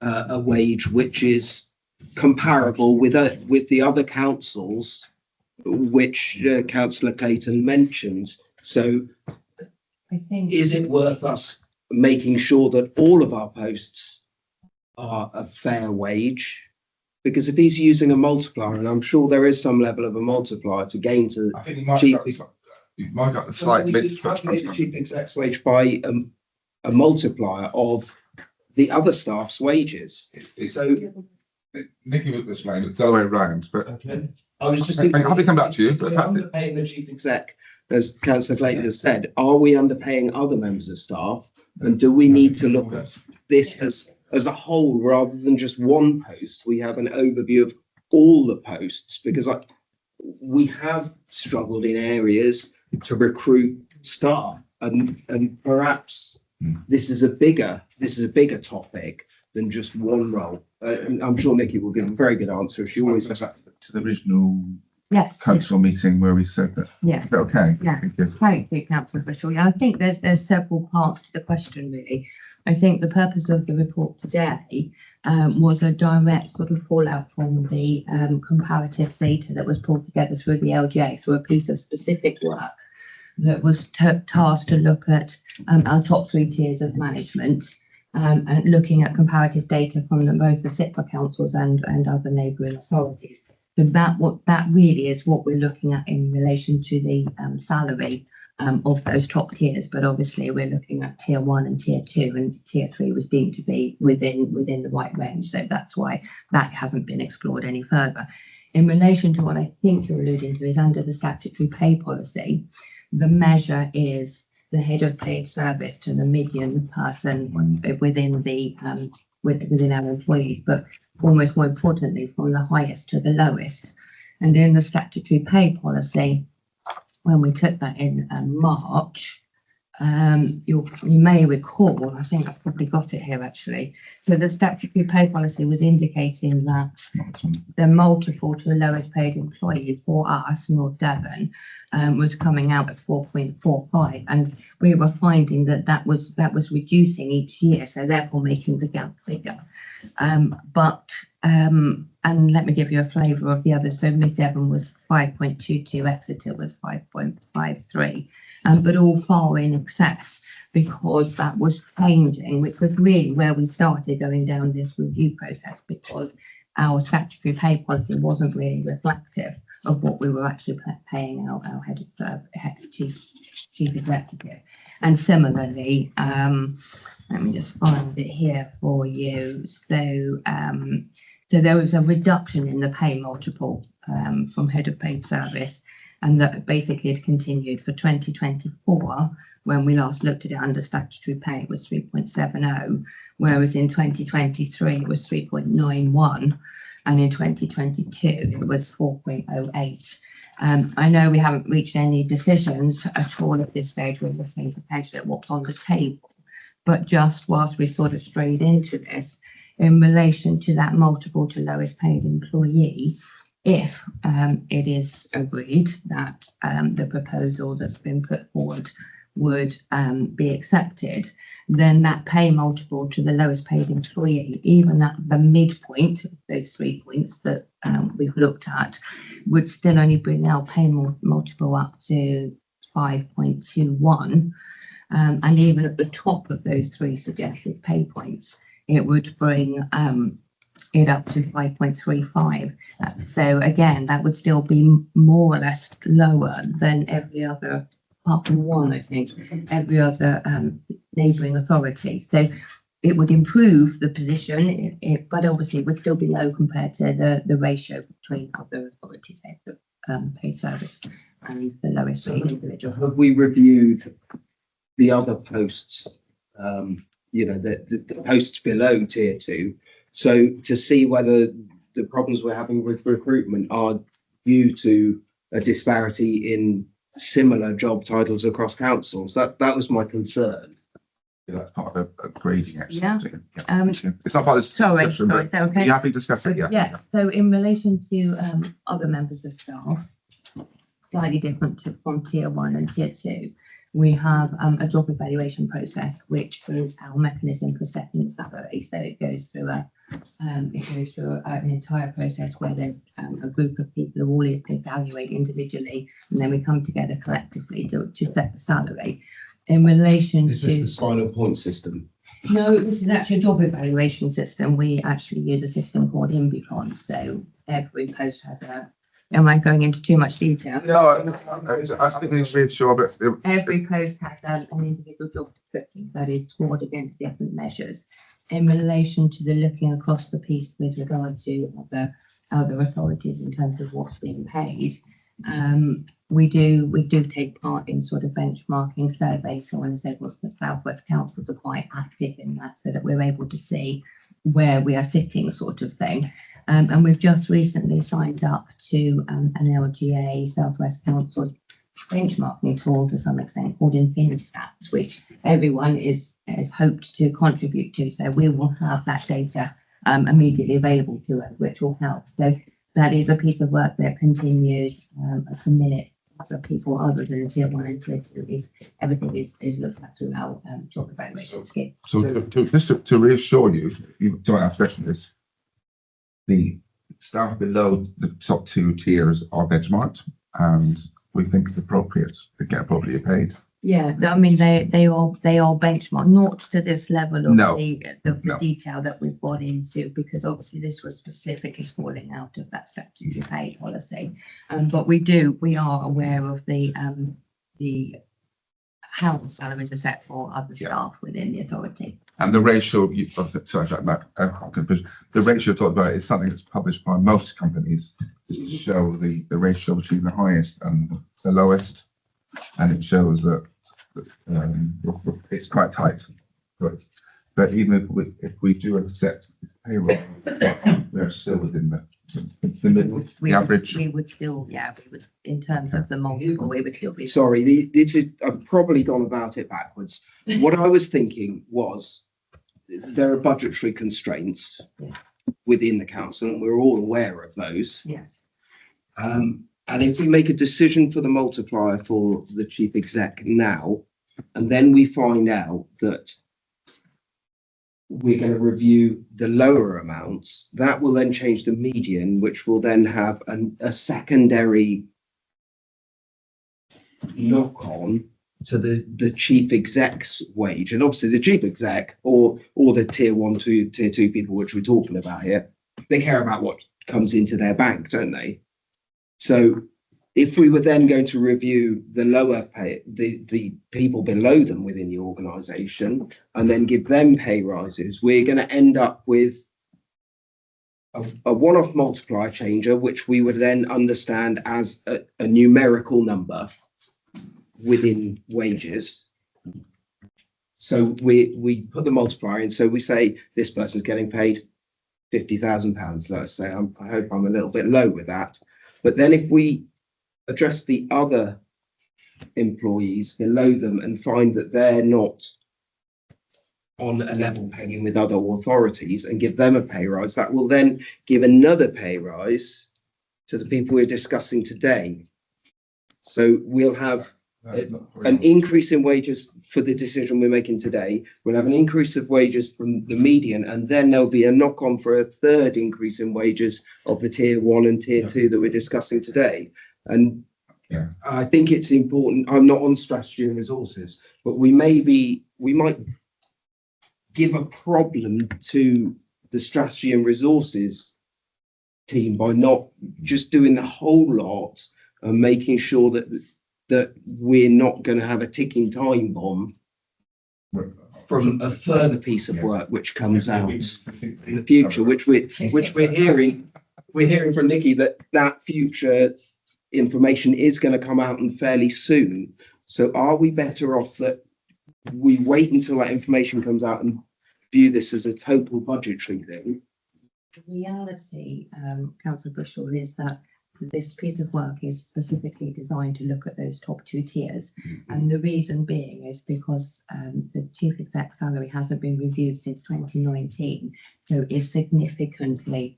a wage which is comparable with the other councils, which Councillor Clayton mentioned? So I think. is it worth us making sure that all of our posts are a fair wage? Because if he's using a multiplier, and I'm sure there is some level of a multiplier to gain to, I think you might got the slight we miss. calculate the chief exec's wage by a multiplier of the other staff's wages. So Nikki would explain it's the other way around, but I was just I'm thinking, happy to come back to you, if but we're underpaying the chief exec, as Councillor Clayton has said, are we underpaying other members of staff? And do we need to look at this as a whole rather than just one post? We have an overview of all the posts, because we have struggled in areas to recruit staff, and perhaps this is a bigger topic than just one role. And I'm sure Nikki will give a very good answer. She always goes back to the original Yes. council meeting where we said that. Yeah. Okay. Yeah. Thank you. Thank you, Councillor Bushell. Yeah, I think there's several parts to the question, really. I think the purpose of the report today was a direct sort of fallout from the comparative data that was pulled together through the LGA, through a piece of specific work that was tasked to look at our top 3 tiers of management, and looking at comparative data from both the SIPRA councils and other neighbouring authorities. So that really is what we're looking at in relation to the salary of those top tiers. But obviously we're looking at tier 1 and tier 2, and tier 3 was deemed to be within the right range. So that's why that hasn't been explored any further. In relation to what I think you're alluding to is under the statutory pay policy, the measure is the head of paid service to the median person within the within our employees, but almost more importantly, from the highest to the lowest. And in the statutory pay policy, when we took that in March, you may recall, I think I've probably got it here actually. So the statutory pay policy was indicating that the multiple to the lowest paid employee for us, North Devon, was coming out at 4.45, and we were finding that was reducing each year, so therefore making the gap bigger. And let me give you a flavour of the others. So Mid Devon was 5.22, Exeter was 5.53, but all far in excess, because that was changing, which was really where we started going down this review process, because our statutory pay policy wasn't really reflective of what we were actually paying our head of chief executive. And similarly, let me just find it here for you. So there was a reduction in the pay multiple from head of paid service, and that basically had continued for 2024. When we last looked at it under statutory pay, it was 3.70, whereas in 2023 it was 3.91, and in 2022 it was 4.08. I know we haven't reached any decisions at all at this stage. We're looking potentially at what's on the table, but just whilst we sort of strayed into this, in relation to that multiple to lowest paid employee, if it is agreed that the proposal that's been put forward would be accepted, then that pay multiple to the lowest paid employee, even at the midpoint of those 3 points that we've looked at, would still only bring our pay multiple up to 5.21. And even at the top of those 3 suggested pay points, it would bring it up to 5.35. So again, that would still be more or less lower than every other, apart from one, I think, every other neighbouring authority. So it would improve the position, but obviously it would still be low compared to the ratio between other authorities, paid service and the lowest paid individual. Have we reviewed the other posts, the posts below tier 2, so to see whether the problems we're having with recruitment are due to a disparity in similar job titles across councils? That was my concern. Yeah, that's part of a grading exercise. Yeah. It's not part of this discussion, sorry, but is that okay? you happy to discuss it? Yeah. Yes, so in relation to other members of staff, slightly different from tier 1 and tier 2, we have a job evaluation process, which is our mechanism for setting salary. So it goes through an entire process where there's a group of people who all evaluate individually, and then we come together collectively to set the salary. In relation Is this the spinal point system? No, this is actually a job evaluation system. We actually use a system called Imbicon. So every post has a. Am I going into too much detail? No, I think we need to reassure that Every post has an individual job description that is scored against different measures. In relation to the looking across the piece with regard to other authorities in terms of what's being paid, we do take part in sort of benchmarking surveys. So when I said was the South West Councils are quite active in that, so that we're able to see where we are sitting, sort of thing. And we've just recently signed up to an LGA South West Council benchmarking tool to some extent called InfiniStats, which everyone is hoped to contribute to. So we will have that data immediately available to us, which will help. So that is a piece of work that continues at the minute. For people other than tier 1 and tier 2, everything is looked at through our job evaluation scheme. So to reassure you, our specialists, the staff below the top 2 tiers are benchmarked, and we think it's appropriate to get appropriately paid. Yeah, I mean they are benchmarked, not to this level of the detail that we've gone into, because obviously this was specifically falling out of that statutory pay policy. But we are aware of the how the salaries are set for other staff within the authority. And the ratio the ratio talked about is something that's published by most companies to show the ratio between the highest and the lowest. And it shows that it's quite tight. But even if we do accept this payroll, we're still within the average. We would still, in terms of the multiple, we would still be. Sorry, this is, I've probably gone about it backwards. What I was thinking was there are budgetary constraints Yeah. within the council, and we're all aware of those. Yes. And if we make a decision for the multiplier for the chief exec now, and then we find out that we're going to review the lower amounts, that will then change the median, which will then have a secondary knock on to the chief exec's wage. And obviously the chief exec or the tier 1, tier 2 people, which we're talking about here, they care about what comes into their bank, don't they? So if we were then going to review the lower pay, the people below them within the organisation, and then give them pay rises, we're going to end up with a one-off multiplier changer, which we would then understand as a numerical number within wages. So we put the multiplier in. So we say this person's getting paid £50,000. Let's say I hope I'm a little bit low with that. But then if we address the other employees below them and find that they're not on a level pegging with other authorities and give them a pay rise, that will then give another pay rise to the people we're discussing today. So we'll have an increase in wages for the decision we're making today. We'll have an increase of wages from the median, and then there'll be a knock on for a third increase in wages of the tier 1 and tier 2 that we're discussing today. And I think it's important. I'm not on strategy and resources, but we might give a problem to the strategy and resources team by not just doing the whole lot and making sure that we're not going to have a ticking time bomb from a further piece of work which comes out in the future, which we're hearing from Nikki that future information is going to come out and fairly soon. So are we better off that we wait until that information comes out and view this as a total budgetary thing? The reality, Councillor Bushell, is that this piece of work is specifically designed to look at those top 2 tiers. And the reason being is because the chief exec salary hasn't been reviewed since 2019, so is significantly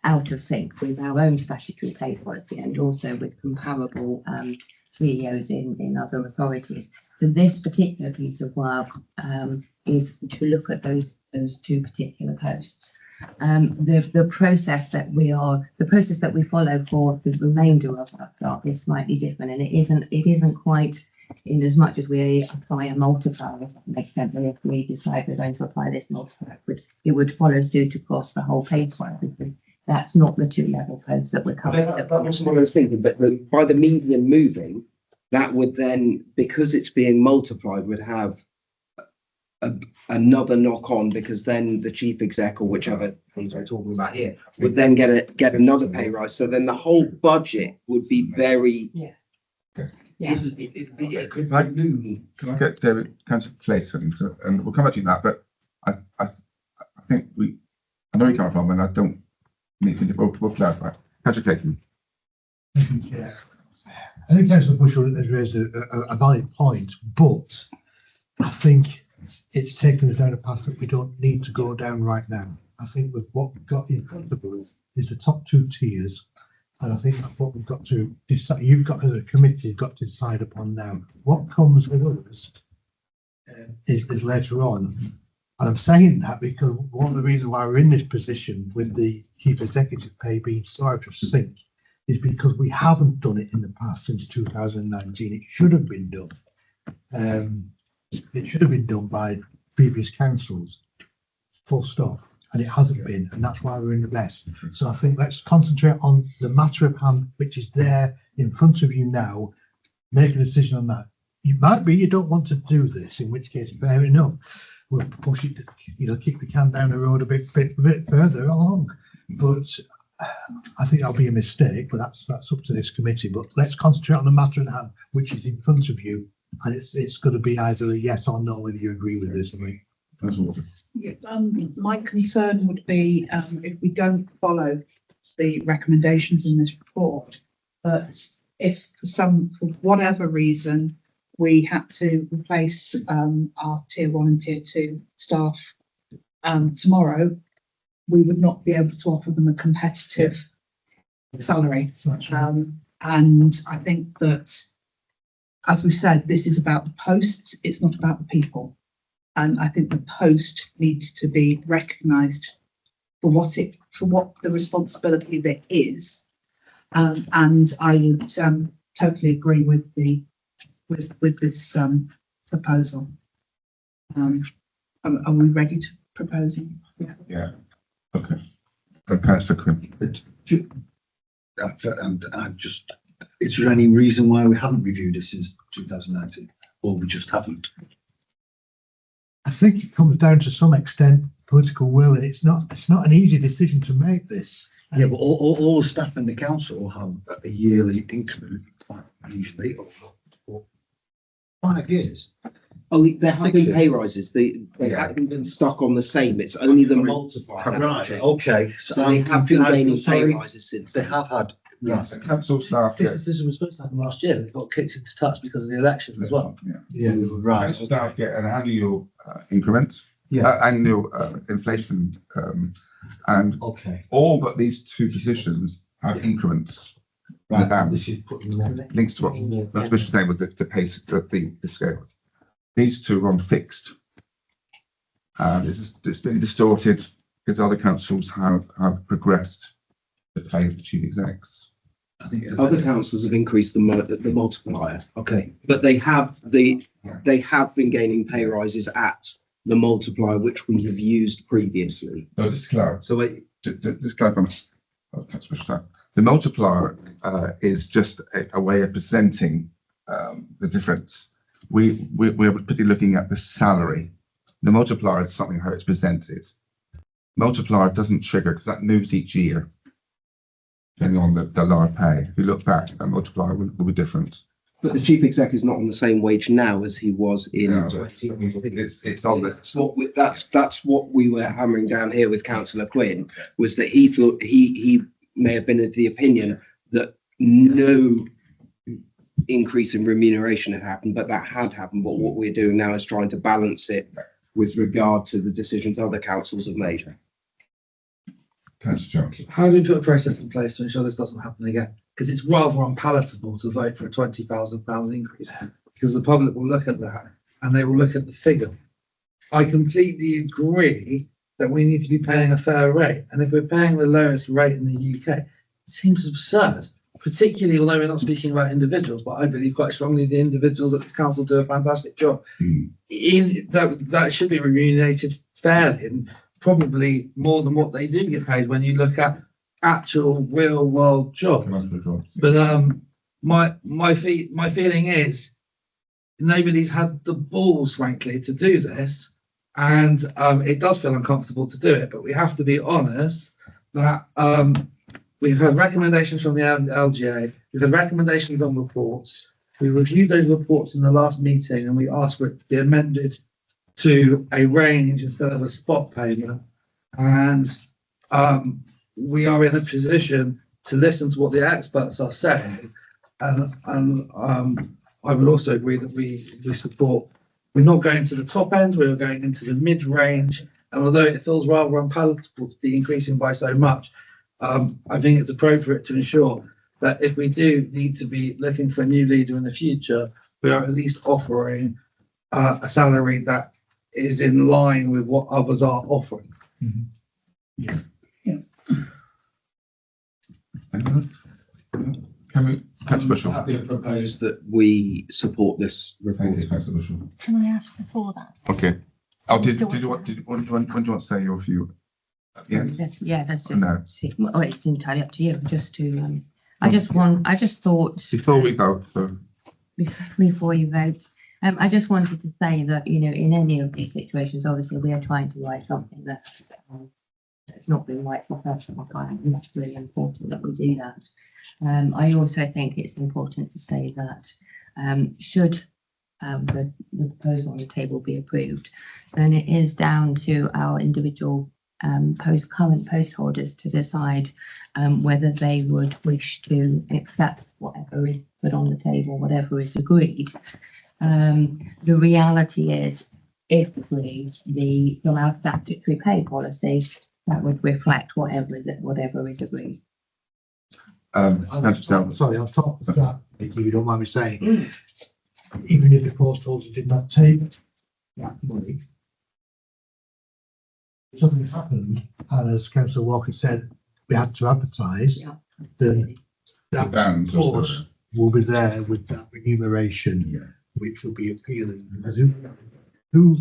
out of sync with our own statutory pay policy and also with comparable CEOs in other authorities. So this particular piece of work is to look at those 2 particular posts. The process that we follow for the remainder of our staff is slightly different, and it isn't quite in as much as we apply a multiplier. If that makes sense, if we decide we're going to apply this multiplier, it would follow suit across the whole pay scale, because that's not the 2-level post that we're covering. That wasn't what I was thinking, but by the median moving, that would then, because it's being multiplied, would have another knock on, because then the chief exec or whichever things we're talking about here would then get another pay rise. So then the whole budget would be very. Yes. It could balloon. Can I get David, Councillor Clayton, and we'll come back to that, but I think I know where you come from, and I don't need to both clarify. Councillor Clayton. Yeah. I think Councillor Bushell has raised a valid point, but I think it's taken us down a path that we don't need to go down right now. I think with what we've got in front of us is the top 2 tiers, and I think that's what we've got to decide. You've got, as a committee, got to decide upon now. What comes with us is later on. And I'm saying that because one of the reasons why we're in this position with the chief executive pay being so out of sync is because we haven't done it in the past since 2019. It should have been done. It should have been done by previous councils, full stop, and it hasn't been, and that's why we're in the mess. So I think let's concentrate on the matter of hand, which is there in front of you now. Make a decision on that. It might be you don't want to do this, in which case, fair enough. We'll push it, kick the can down the road a bit further along. But I think that'll be a mistake, but that's up to this committee. But let's concentrate on the matter at hand, which is in front of you. And it's going to be either a yes or no whether you agree with this. I mean, Councillor Ward. Yeah, my concern would be, if we don't follow the recommendations in this report, but if for whatever reason, we had to replace, our tier 1 and tier 2 staff, tomorrow, we would not be able to offer them a competitive salary. And I think that, as we said, this is about the posts, it's not about the people. And I think the post needs to be recognised for what the responsibility of it is. And I would totally agree with this proposal. Are we ready to propose? Yeah. Okay. Councillor Quinn. And is there any reason why we haven't reviewed this since 2019, or we just haven't? I think it comes down to some extent political will. It's not an easy decision to make this. Yeah, but all the staff in the council have a yearly increment, usually, or 5 years. Oh, there have been pay rises. They haven't been stuck on the same. It's only the multiplier. Right, okay. So they have been gaining pay rises since They then. have had. Yes, council staff. This decision was supposed to happen last year, but it got kicked into touch because of the election as well. Yeah, right. Council staff get an annual increment, Yeah, annual inflation, and okay. all but these two positions have increments. Right, this is putting them Links to what that's what you're saying with the pace of the scale. These two are on fixed. It's been distorted because other councils have progressed the pay of the chief execs. I think Other councils have increased the multiplier, okay. but they have been gaining pay rises at the multiplier which we have used previously. No, just to clarify. So it, Just clarify. The multiplier is just a way of presenting the difference. We're particularly looking at the salary. The multiplier is something how it's presented. Multiplier doesn't trigger because that moves each year, depending on the lower pay. If you look back, that multiplier will be different. but the chief exec is not on the same wage now as he was in. Yeah, it's on the. That's what we were hammering down here with Councillor Quinn, was that he thought he may have been of the opinion that no increase in remuneration had happened, but that had happened. But what we're doing now is trying to balance it with regard to the decisions other councils have made. Councillor Jones. How do we put a process in place to ensure this doesn't happen again? Because it's rather unpalatable to vote for a £20,000 increase, because the public will look at that and they will look at the figure. I completely agree that we need to be paying a fair rate, and if we're paying the lowest rate in the UK, it seems absurd. Particularly, although we're not speaking about individuals, but I believe quite strongly the individuals at this council do a fantastic job. That should be remunerated fairly, and probably more than what they do get paid when you look at actual real world jobs. But my feeling is nobody's had the balls, frankly, to do this, and it does feel uncomfortable to do it. But we have to be honest that we've had recommendations from the LGA, we've had recommendations on reports. We reviewed those reports in the last meeting and we asked for it to be amended to a range instead of a spot payment. And we are in a position to listen to what the experts are saying. And I would also agree that we support, we're not going to the top end, we're going into the mid-range. And although it feels rather unpalatable to be increasing by so much, I think it's appropriate to ensure that if we do need to be looking for a new leader in the future, we are at least offering a salary that is in line with what others are offering. Can we, Councillor Bushell? Happy to propose that we support this report. Thank you, Councillor Bushell. Can I ask before that? Okay. Oh, when do you want to say your view? At the end? Yeah, that's just, No. well, it's entirely up to you, just to, I just thought. Before we go, so Before you vote, I just wanted to say that, you know, in any of these situations, obviously we are trying to write something that's not been right for personal client, and that's really important that we do that. I also think it's important to say that should the proposal on the table be approved. And it is down to our individual current post holders to decide whether they would wish to accept whatever is put on the table, whatever is agreed. The reality is, if we from our statutory pay policy, that would reflect whatever is agreed. Sorry, on top of that, if you don't mind me saying, even if the post holder did not take that money, something happened, and as Councillor Walker said, we had to advertise, Yeah. then The that bands, clause will be there with that remuneration, which will be appealing. Who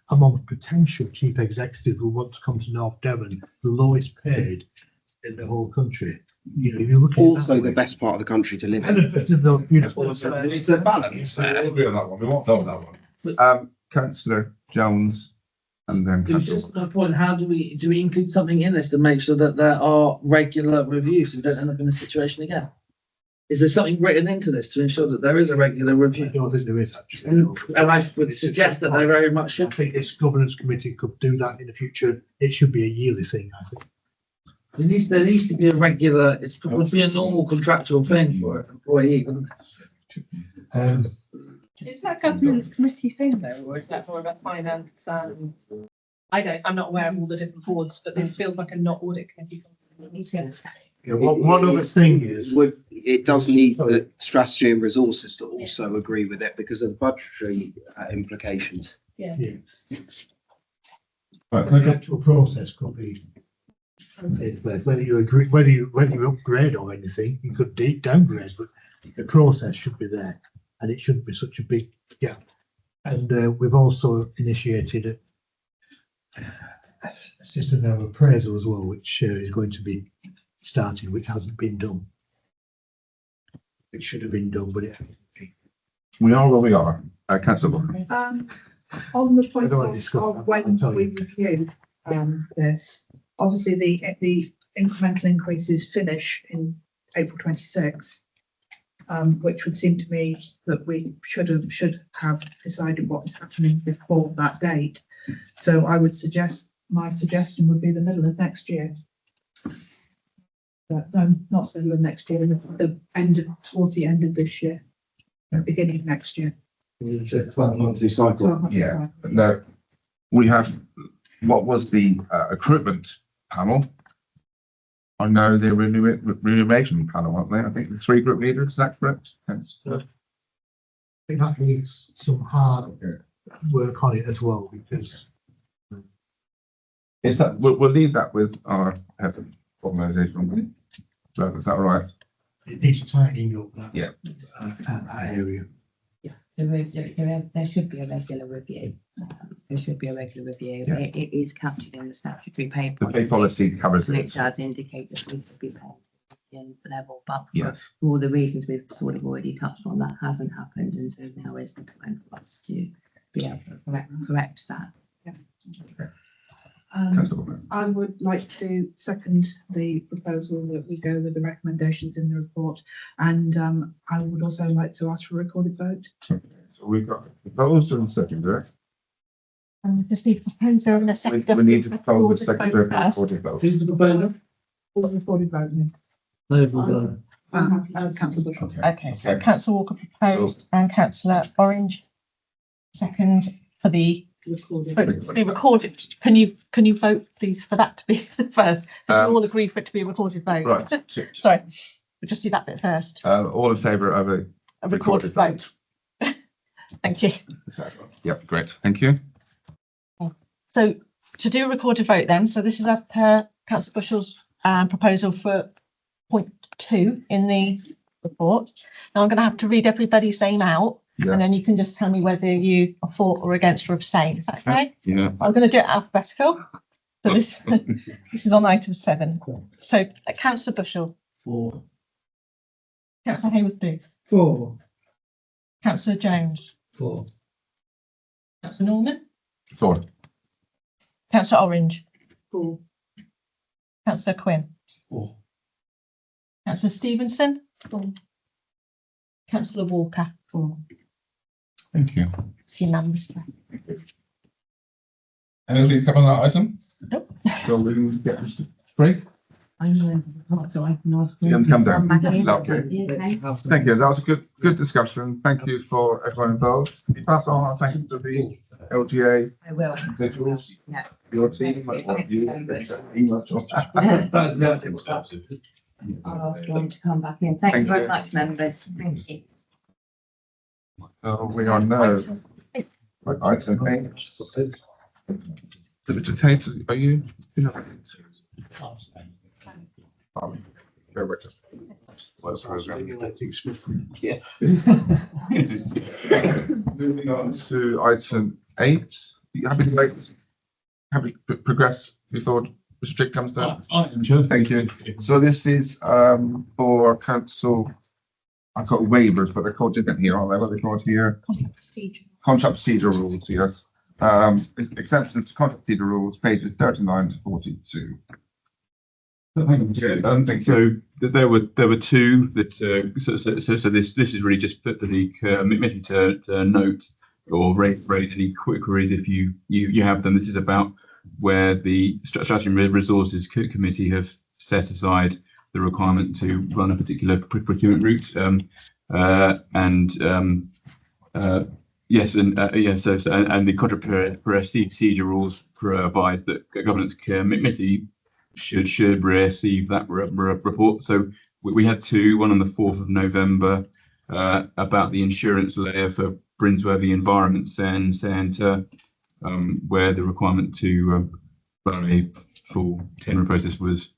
among potential chief executives will want to come to North Devon, the lowest paid in the whole country? You know, if you look at Also the best part of the country to live in. beautiful. It's a balance there. We'll agree on that one. We won't vote on that one. Councillor Jones and then It was Councillor. just my point, how do we include something in this to make sure that there are regular reviews, so we don't end up in this situation again? Is there something written into this to ensure that there is a regular I review? don't think there is actually. And I would suggest that there very much I should. think this governance committee could do that in the future. It should be a yearly thing, I think. There needs to be a regular, it would be a normal contractual thing for an employee, wouldn't it? Is that a governance committee thing though, or is that more of a finance and? I'm not aware of all the different boards, but this feels like a not audit committee. Yeah, one other thing is, It does need the strategy and resources to also agree with it because of the budgetary implications. the actual process could be, whether you agree, whether you upgrade or anything, you could downgrade, but the process should be there, and it shouldn't be such a big gap. And we've also initiated a system of appraisal as well, which is going to be starting, which hasn't been done. It should have been done, but it hasn't been. We are where we are. Councillor. On the point I don't want to discuss that, of when I'll tell we you. review this, obviously the incremental increases finish in April 26, which would seem to me that we should have decided what is happening before that date. So I would suggest, my suggestion would be the middle of next year. But not the middle of next year, towards the end of this year, beginning of next year. 12-monthly cycle. 12 months Yeah. cycle. No, we have, what was the recruitment panel? I know the remuneration panel, aren't they? I think the 3 group leaders, is that correct? I think that needs some hard work on it as well, because Is that, we'll leave that with our head of organisation. So is that all right? it needs tightening up that, Yeah. that area. There should be a regular review. There should be a regular review. Yeah. It is captured in the statutory pay The policy. pay policy covers And it it. does indicate that we should be paid in level, but Yes. for all the reasons we've sort of already touched on, that hasn't happened, and so now is the time for us to be able to correct that. Councillor. I would like to second the proposal that we go with the recommendations in the report, and I would also like to ask for a recorded vote. So we've got proposed and secondary. Just need a proposer and a We seconder. need to propose the Recorded secondary vote first. recorded vote. Who's the proposer? All recorded vote then. No, Councillor Bush. Okay, so Councillor Walker proposed So- and Councillor Orange second for the recorded. Can you vote please for that to be the first? We all agree for it to be a recorded vote. Right. Sorry, we'll just do that bit first. All in favour of a A recorded vote. Thank you. Yep, great. Thank you. So to do a recorded vote then, so this is as per Councillor Bushell's proposal for point 2 in the report. Now I'm going to have to read everybody's name out, Yeah. and then you can just tell me whether you are for or against or abstain. Is that okay? Yeah. I'm going to do it alphabetical. So this this is on item 7. So Councillor Bushell, 4. Councillor Hayworth Booth, 4. Councillor Jones, 4. Councillor Norman, 4. Councillor Orange, 4. Councillor Quinn, 4. Councillor Stevenson, 4. Councillor Walker, 4. Thank you. It's unanimous. Anything to come on that item? Nope. So we can get Mr. Craig. I know, so I can ask. You can come down. back in. Lovely. Okay. Thank you. That was a good discussion. Thank you for everyone involved. Can you pass on our thanks to the LGA I will. individuals, Yeah. your team, much more you. That's I'll ask them to come back in. Thank you Thank very you. much, members. Thank you. We are now at item 8. So Mr. Tate, are you? Go with us. Yes. Moving on to item 8. You happy to progress before Mr. Strick comes down? I am sure. Thank you. So this is for council, I call it waivers, but they're called different here, aren't they? What are they called here? Contract procedure rules, yes. It's exemptions to contract procedure rules, pages 39 to 42. Thank you. So there were two that so this is really just for the committee to note or raise any quick queries if you have them. This is about where the Strategy and Resources Committee have set aside the requirement to run a particular procurement route. Yes, and the contract procedure rules provide that a governance committee should receive that report. So we had two, one on the 4th of November about the insurance layer for Brinsworthy Environment Centre, where the requirement to run a full tender process was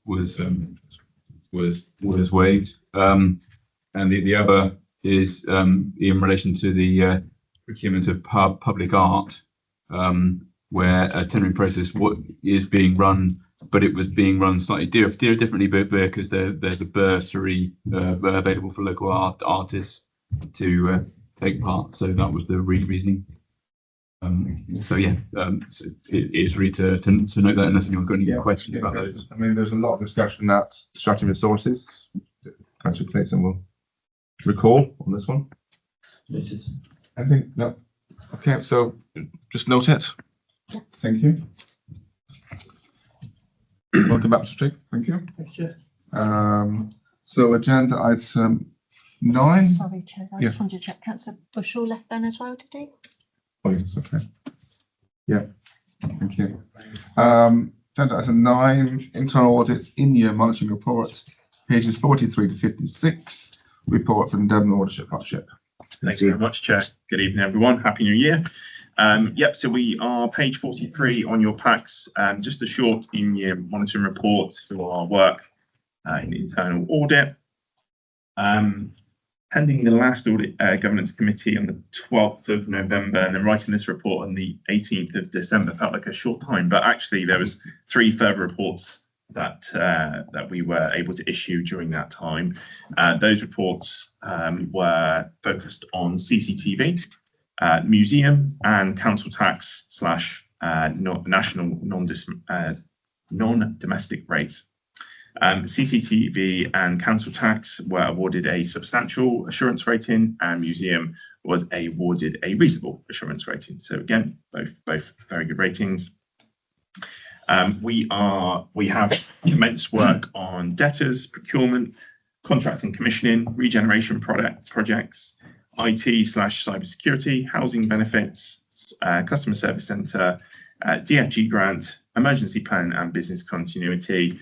waived. And the other is in relation to the procurement of public art, where a tendering process is being run, but it was being run slightly differently because there's a bursary available for local artists to take part. So that was the reasoning. So it is really to note that, unless anyone's got any questions about those. I mean, there's a lot of discussion at Strategy and Resources. Councillor Clayton will recall on this one. Anything? No. Okay, so just note it. Thank you. Welcome back, Mr. Strick. Thank you. Thank you. So agenda item 9. Sorry, Chair, I Yeah. just wanted to check. Councillor Bushell left then as well, did he? Oh, yes, okay. Yeah, thank you. Agenda item 9, internal audit in-year monitoring report, pages 43 to 56, report from Devon Auditorship Partnership. Thank you very much, Chair. Good evening, everyone. Happy New Year. So we are page 43 on your packs, just a short in-year monitoring report for our work in internal audit. Pending the last audit governance committee on the 12th of November, and then writing this report on the 18th of December felt like a short time, but actually there was 3 further reports that we were able to issue during that time. Those reports were focused on CCTV, museum, and council tax / national non-domestic rates. CCTV and council tax were awarded a substantial assurance rating, and museum was awarded a reasonable assurance rating. So again, both very good ratings. We have immense work on debtors, procurement, contracts and commissioning, regeneration projects, IT / cybersecurity, housing benefits, customer service centre, DFG grant, emergency plan and business continuity,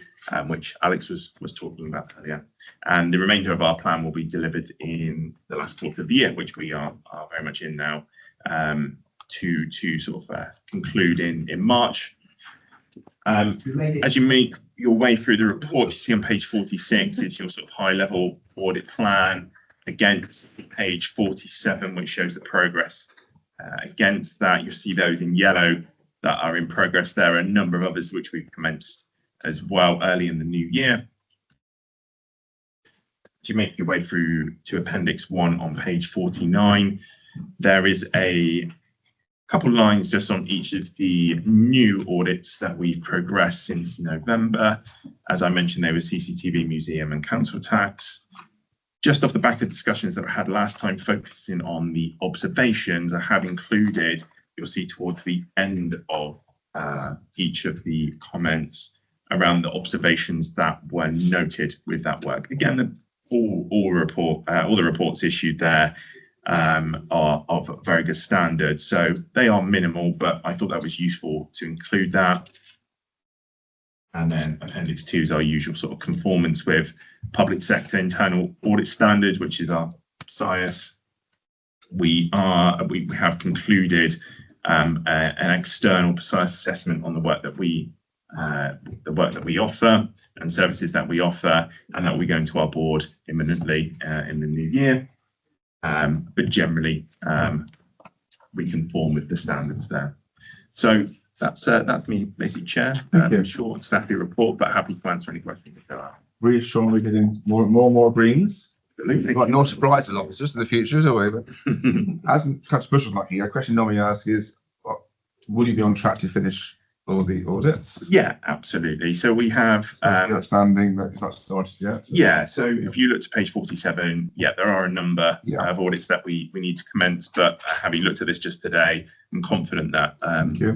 which Alex was talking about earlier. And the remainder of our plan will be delivered in the last quarter of the year, which we are very much in now, to sort of conclude in March. As you make your way through the report, you see on page 46, it's your sort of high level audit plan. Against page 47, which shows the progress. Against that, you'll see those in yellow that are in progress. There are a number of others which we've commenced as well early in the new year. As you make your way through to Appendix 1 on page 49, there is a couple lines just on each of the new audits that we've progressed since November. As I mentioned, there was CCTV, museum and council tax. just off the back of discussions that I had last time, focusing on the observations, I have included, you'll see towards the end of each of the comments around the observations that were noted with that work. Again, all the reports issued there are of very good standard, so they are minimal, but I thought that was useful to include that. And then Appendix 2 is our usual sort of conformance with public sector internal audit standards, which is our SIAS. We have concluded an external precise assessment on the work that we offer and services that we offer, and that we go into our board imminently in the new year. But generally, we conform with the standards there. So that's me, basically, Chair. Short, snappy report, but happy to answer any questions if there are. Reassuring we're getting more greens. We've got no surprises, officers, in the future, do we? But as Councillor Bushell's not here, a question normally asked is, will you be on track to finish all the audits? Yeah, absolutely. So we have outstanding that it's not started yet. Yeah, so if you look to page 47, yeah, there are a number of audits that we need to commence, but having looked at this just today, I'm confident that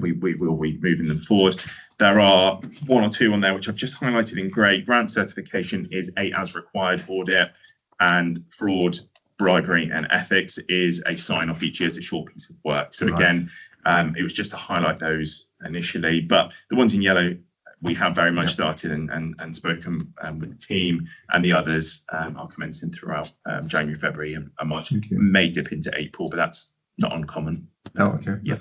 we will be moving them forward. There are one or two on there which I've just highlighted in grey. Grant certification is a as required audit, and fraud, bribery and ethics is a sign off each year as a short piece of work. So again, it was just to highlight those initially, but the ones in yellow we have very much started and spoken with the team, and the others are commencing throughout January, February and March. May dip into April, but that's not uncommon. Oh, okay. Yeah.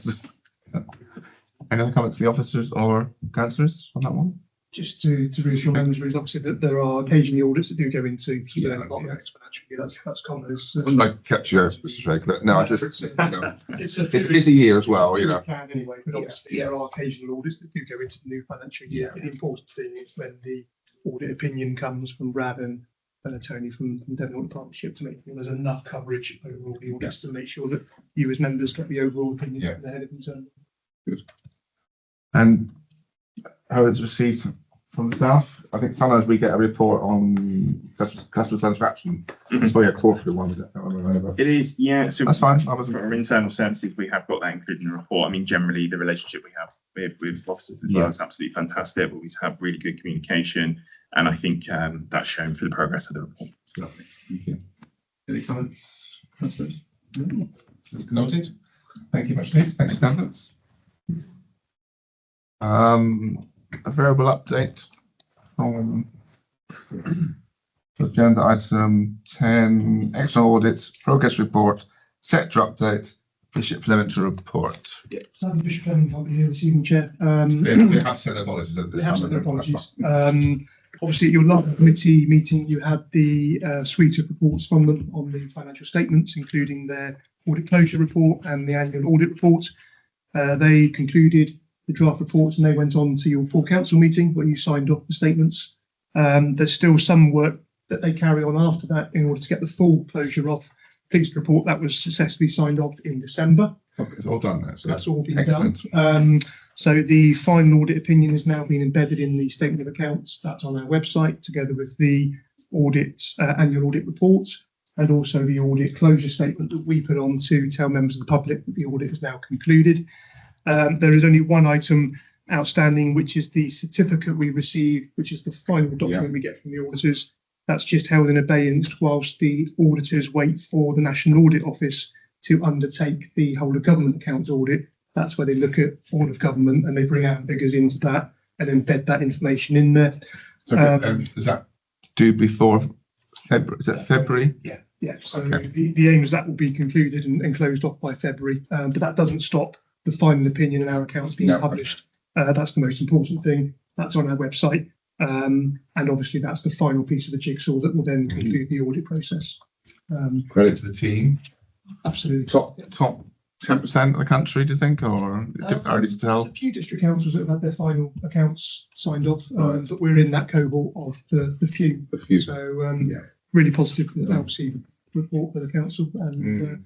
Any other comments to the officers or councillors on that one? Just to reassure members, obviously that there are occasionally audits that do go into next financial year. That's common. I wouldn't like to catch you, Mr. Drake, but no, it's a busy year as well, you know. Anyway, but obviously there are occasional audits that do go into the new financial year. The important thing is when the audit opinion comes from Brad and Tony from Devon Audit Partnership to make sure there's enough coverage overall the audits to make sure that you as members get the overall opinion from the head of internal. Good. And how it's received from the staff? I think sometimes we get a report on customer satisfaction. It's probably a quarterly one, I don't remember. It is, yeah. So that's fine. For our internal services, we have got that included in the report. I mean, generally, the relationship we have with officers as well is absolutely fantastic. We always have really good communication, and I think that's shown through the progress of the report. Lovely. Thank you. Any comments, councillors? That's noted. Thank you much, Nick. Thanks, candidates. A variable update from agenda item 10, external audits, progress report, sector update, Bishop Flemington report. Sadly, Bishop Flemington can't be here this evening, Chair. They have sent their apologies. They have sent their apologies. Obviously, at your last committee meeting, you had the suite of reports from them on the financial statements, including their audit closure report and the annual audit report. They concluded the draft reports and they went on to your full council meeting where you signed off the statements. There's still some work that they carry on after that in order to get the full closure of the report that was successfully signed off in December. Okay, it's all done now. So that's all been done. So the final audit opinion has now been embedded in the statement of accounts. That's on our website together with the annual audit report and also the audit closure statement that we put on to tell members of the public that the audit is now concluded. There is only one item outstanding, which is the certificate we received, which is the final document we get from the auditors. That's just held in abeyance whilst the auditors wait for the National Audit Office to undertake the whole of government accounts audit. That's where they look at all of government and they bring out figures into that and embed that information in there. So, is that due before February? Is it February? Yeah. So the aim is that will be concluded and closed off by February, but that doesn't stop the final opinion in our accounts being published. That's the most important thing. That's on our website. And obviously that's the final piece of the jigsaw that will then conclude the audit process. Credit to the team. Absolutely. Top 10% of the country, do you think, or early to tell? There's a few district councils that have had their final accounts signed off, but we're in that cohort of the few. So really positive for the LC report for the council, and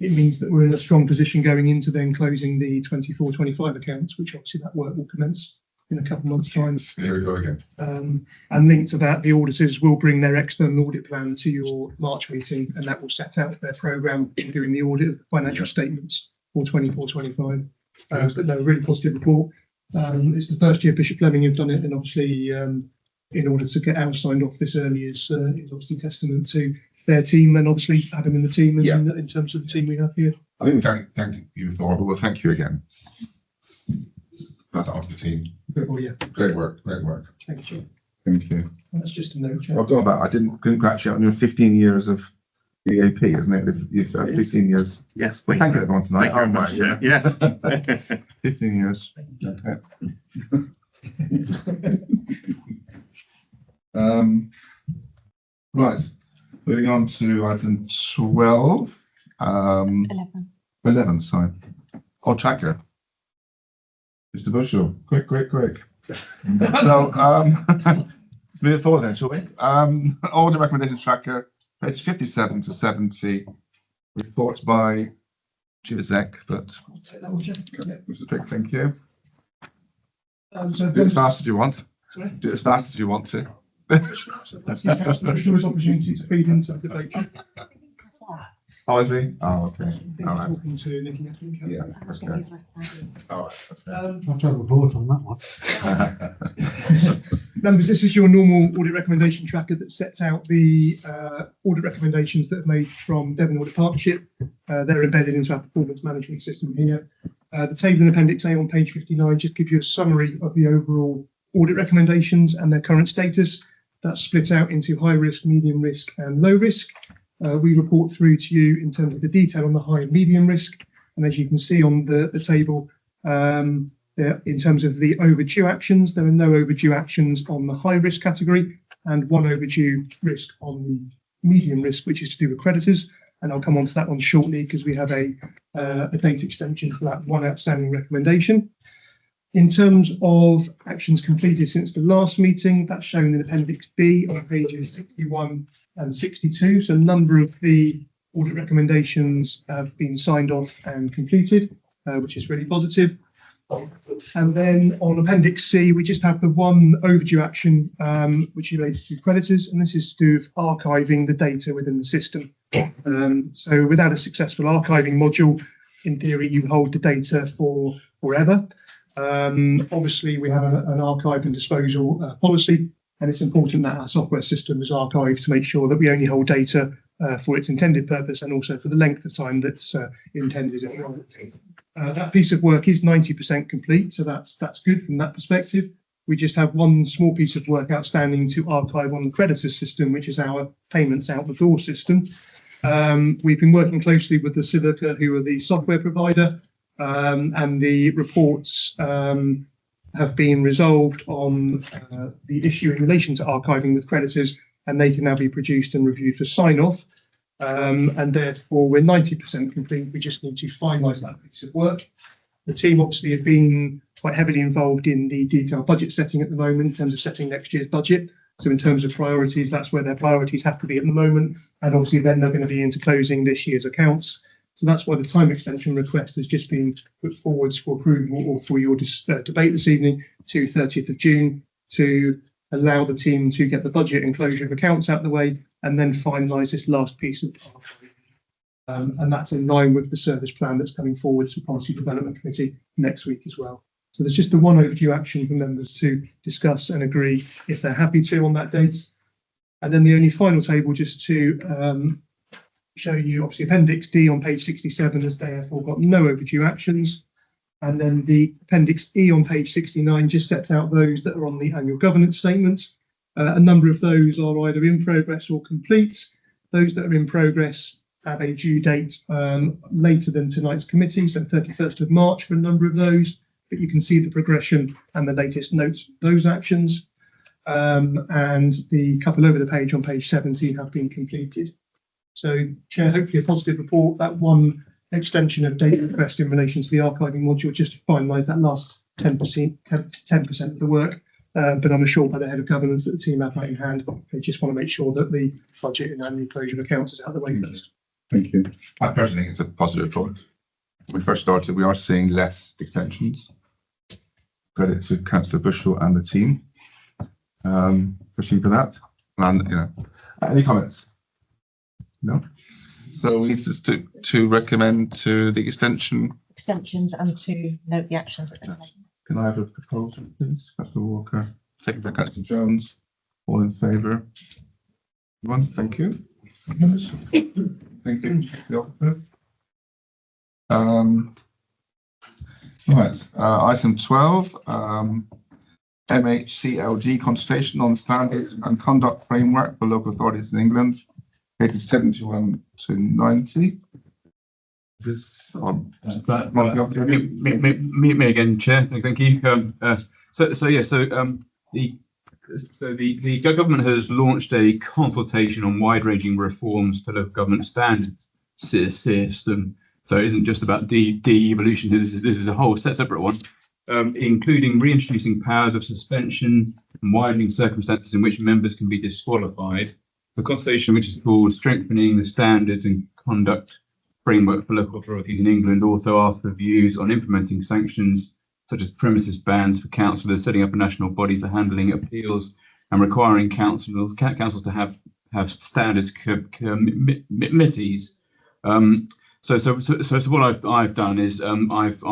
it means that we're in a strong position going into then closing the 24-25 accounts, which obviously that work will commence in a couple of months' time. Here we go again. And linked to that, the auditors will bring their external audit plan to your March meeting, and that will set out their programme for doing the audit of the financial statements for 24-25. But no, really positive report. It's the first year Bishop Fleming have done it, and obviously, in order to get ours signed off this early is obviously testament to their team and obviously Adam in the team and in terms of the team we have here. I think thank you, Thor, but well, thank you again. Pass it on to the team. Oh, yeah. Great work, great work. Thank you. Thank you. That's just a note. I've got about, I didn't congratulate on your 15 years of the AP, isn't it? You've 15 years. Yes. Well, thank you everyone tonight. Thank you very much, Yes. 15 years. Okay. Right, moving on to item 12. 11, sorry. Oh, tracker. Mr. Bushell, quick. So, let's move forward then, shall we? Audit recommendation tracker, page 57 to 70. Reports by Jizek, but I'll take that one, Jeff. Mr. Pick, thank you. So Do it as fast as you want. Sorry? Do it as fast as you want to. So that's the Councillor Bushell's opportunity to feed into the debate. Oh, is he? Oh, okay. I think All he's right. talking to Nicky, I think. Yeah, okay. All right. I'll have a vote on that one. Members, this is your normal audit recommendation tracker that sets out the audit recommendations that have made from Devon Audit Partnership. They're embedded into our performance management system here. The table in Appendix A on page 59 just gives you a summary of the overall audit recommendations and their current status. That's split out into high risk, medium risk and low risk. We report through to you in terms of the detail on the high and medium risk. And as you can see on the table, in terms of the overdue actions, there are no overdue actions on the high risk category and one overdue risk on the medium risk, which is to do with creditors. And I'll come on to that one shortly because we have a date extension for that one outstanding recommendation. In terms of actions completed since the last meeting, that's shown in Appendix B on pages 61 and 62. So a number of the audit recommendations have been signed off and completed, which is really positive. And then on Appendix C, we just have the one overdue action, which relates to creditors, and this is to do with archiving the data within the system. So without a successful archiving module, in theory, you hold the data for forever. Obviously, we have an archive and disposal policy, and it's important that our software system is archived to make sure that we only hold data for its intended purpose and also for the length of time that's intended. That piece of work is 90% complete, so that's good from that perspective. We just have one small piece of work outstanding to archive on the creditor system, which is our payments out the door system. We've been working closely with the Civica, who are the software provider, and the reports have been resolved on the issue in relation to archiving with creditors, and they can now be produced and reviewed for sign-off. And therefore, we're 90% complete. We just need to finalise that piece of work. The team obviously have been quite heavily involved in the detailed budget setting at the moment in terms of setting next year's budget. So in terms of priorities, that's where their priorities have to be at the moment. And obviously then they're going to be into closing this year's accounts. So that's why the time extension request has just been put forwards for approval or for your debate this evening to 30th of June to allow the team to get the budget and closure of accounts out of the way and then finalise this last piece of and that's in line with the service plan that's coming forward to Policy Development Committee next week as well. So there's just the one overdue action for members to discuss and agree if they're happy to on that date. And then the only final table just to show you, obviously Appendix D on page 67 has therefore got no overdue actions. And then the Appendix E on page 69 just sets out those that are on the annual governance statements. A number of those are either in progress or complete. Those that are in progress have a due date later than tonight's committee, so 31st of March for a number of those. But you can see the progression and the latest notes of those actions. And the couple over the page on page 17 have been completed. So, Chair, hopefully a positive report. That one extension of data request in relation to the archiving module just to finalise that last 10% of the work. But I'm assured by the head of governance that the team have that in hand. They just want to make sure that the budget and annual closure of accounts is out of the way first. Thank you. I personally think it's a positive report. When we first started, we are seeing less extensions. credit to Councillor Bushell and the team. Pushing for that. And, you know, any comments? No? So we need to recommend to the Extensions and to note the actions that they've taken. Can I have a proposal, please? Councillor Walker, second by Councillor Jones. All in favour? One, thank you. Thank you. Right, item 12, MHCLG consultation on standards and conduct framework for local authorities in England, pages 71 to 90. Is this on? Me again, Chair. Thank you. The government has launched a consultation on wide-ranging reforms to local government standards system. So it isn't just about devolution. This is a whole separate one, including reintroducing powers of suspension and widening circumstances in which members can be disqualified. The consultation, which is called Strengthening the Standards and Conduct Framework for Local Authorities in England, also asked for views on implementing sanctions such as premises bans for councillors, setting up a national body for handling appeals, and requiring councils to have standards committees. So what I've done is I've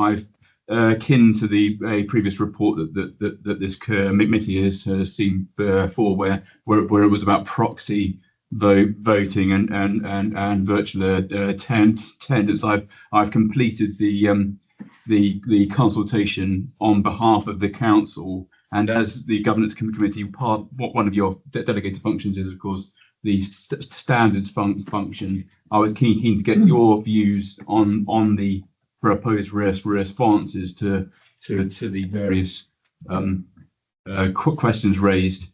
akin to a previous report that this committee has seen before, where it was about proxy voting and virtual attendance. I've completed the consultation on behalf of the council, and as the governance committee, one of your delegated functions is, of course, the standards function. I was keen to get your views on the proposed responses to the various questions raised.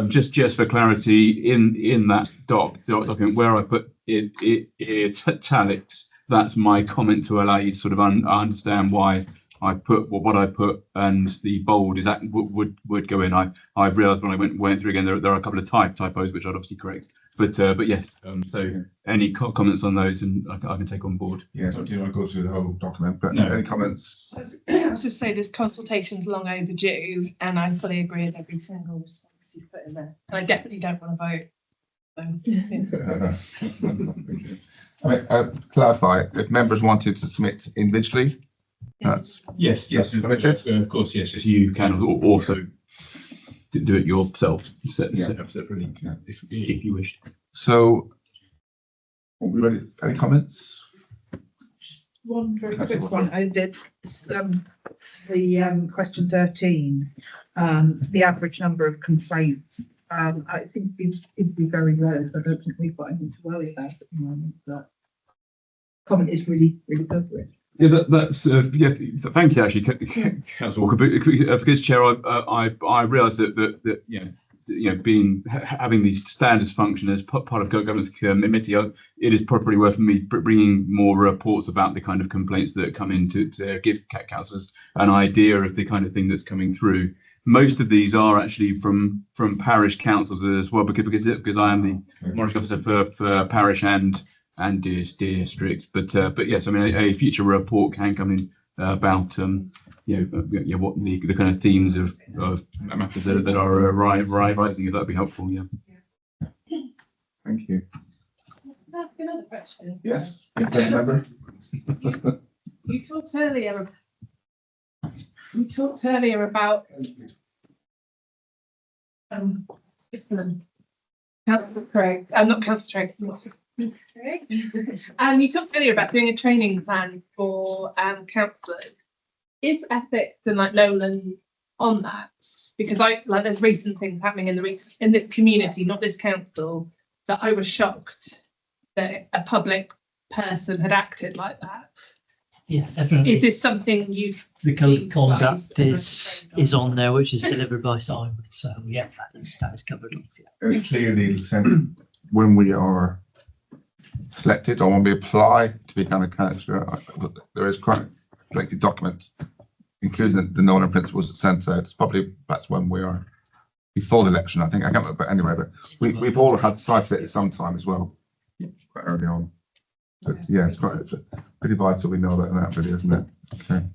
Just for clarity, in that document where I put it italics, that's my comment to allow you to sort of understand why I put what I put, and the bold is that would go in. I realised when I went through again there are a couple of typos which I'd obviously correct, but yes. So any comments on those, and I can take on board. Yeah, don't you want to go through the whole document? But No. Any comments? I was just say this consultation's long overdue, and I fully agree with every single response you've put in there. And I definitely don't want to vote. I mean, clarify, if members wanted to submit individually, that's Yes, Richard? of course, yes. You can also do it yourself, set up separately, if you wish. so. Are we ready? Any comments? One very quick one. I did the question 13, the average number of complaints. I think it'd be very low. So I don't think we've got anything to worry about at the moment. That comment is really good for it. Yeah, that's thank you, actually, Councillor Walker. Because Chair, I realised that having the standards function as part of governance committee, it is probably worth me bringing more reports about the kind of complaints that come in to give councillors an idea of the kind of thing that's coming through. Most of these are actually from parish councils as well, because I am the monitoring officer for parish and districts. But yes, I mean a future report can come in about what the kind of themes of matters that are rising, if that'd be helpful. Yeah. Thank you. Another question. Yes. Member. You talked earlier about Councillor Craig. Not Councillor Craig. And you talked earlier about doing a training plan for councillors. Is ethics and Nolan on that? Because there's recent things happening in the community, not this council, that I was shocked that a public person had acted like that. Yes, definitely. Is this something The code of conduct is on there, which is delivered by Simon. So yeah, that is covered. Very clearly, when we are selected or when we apply to become a councillor, there is quite a collected document, including the Nolan principles that sent out. It's probably that's when we are before the election, I think. I can't remember, but anyway, but we've all had sight of it at some time as well, quite early on. But yeah, it's pretty vital we know that really, isn't it? Okay.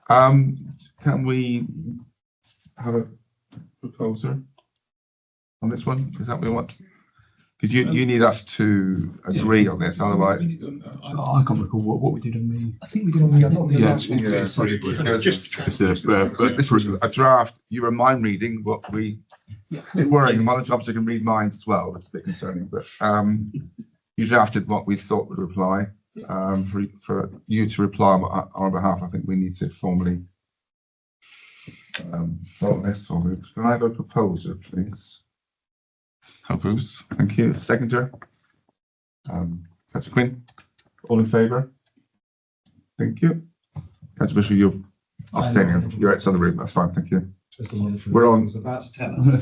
Can we have a proposer on this one? Is that what we want? Because you need us to agree on this, otherwise. I can't recall what we did on the. I think we did on the last one. This was a draft. You were mind reading what we. It's worrying. Mother officer can read minds as well. It's a bit concerning, but you drafted what we thought would reply. For you to reply on our behalf, I think we need to formally vote on this. Can I have a proposer, please? Oh, Bruce, thank you. Seconder. Councillor Quinn, all in favour? Thank you. Councillor Bishop, you're abstaining. You're outside the room. That's fine. Thank you. We're on. Was about to tell us.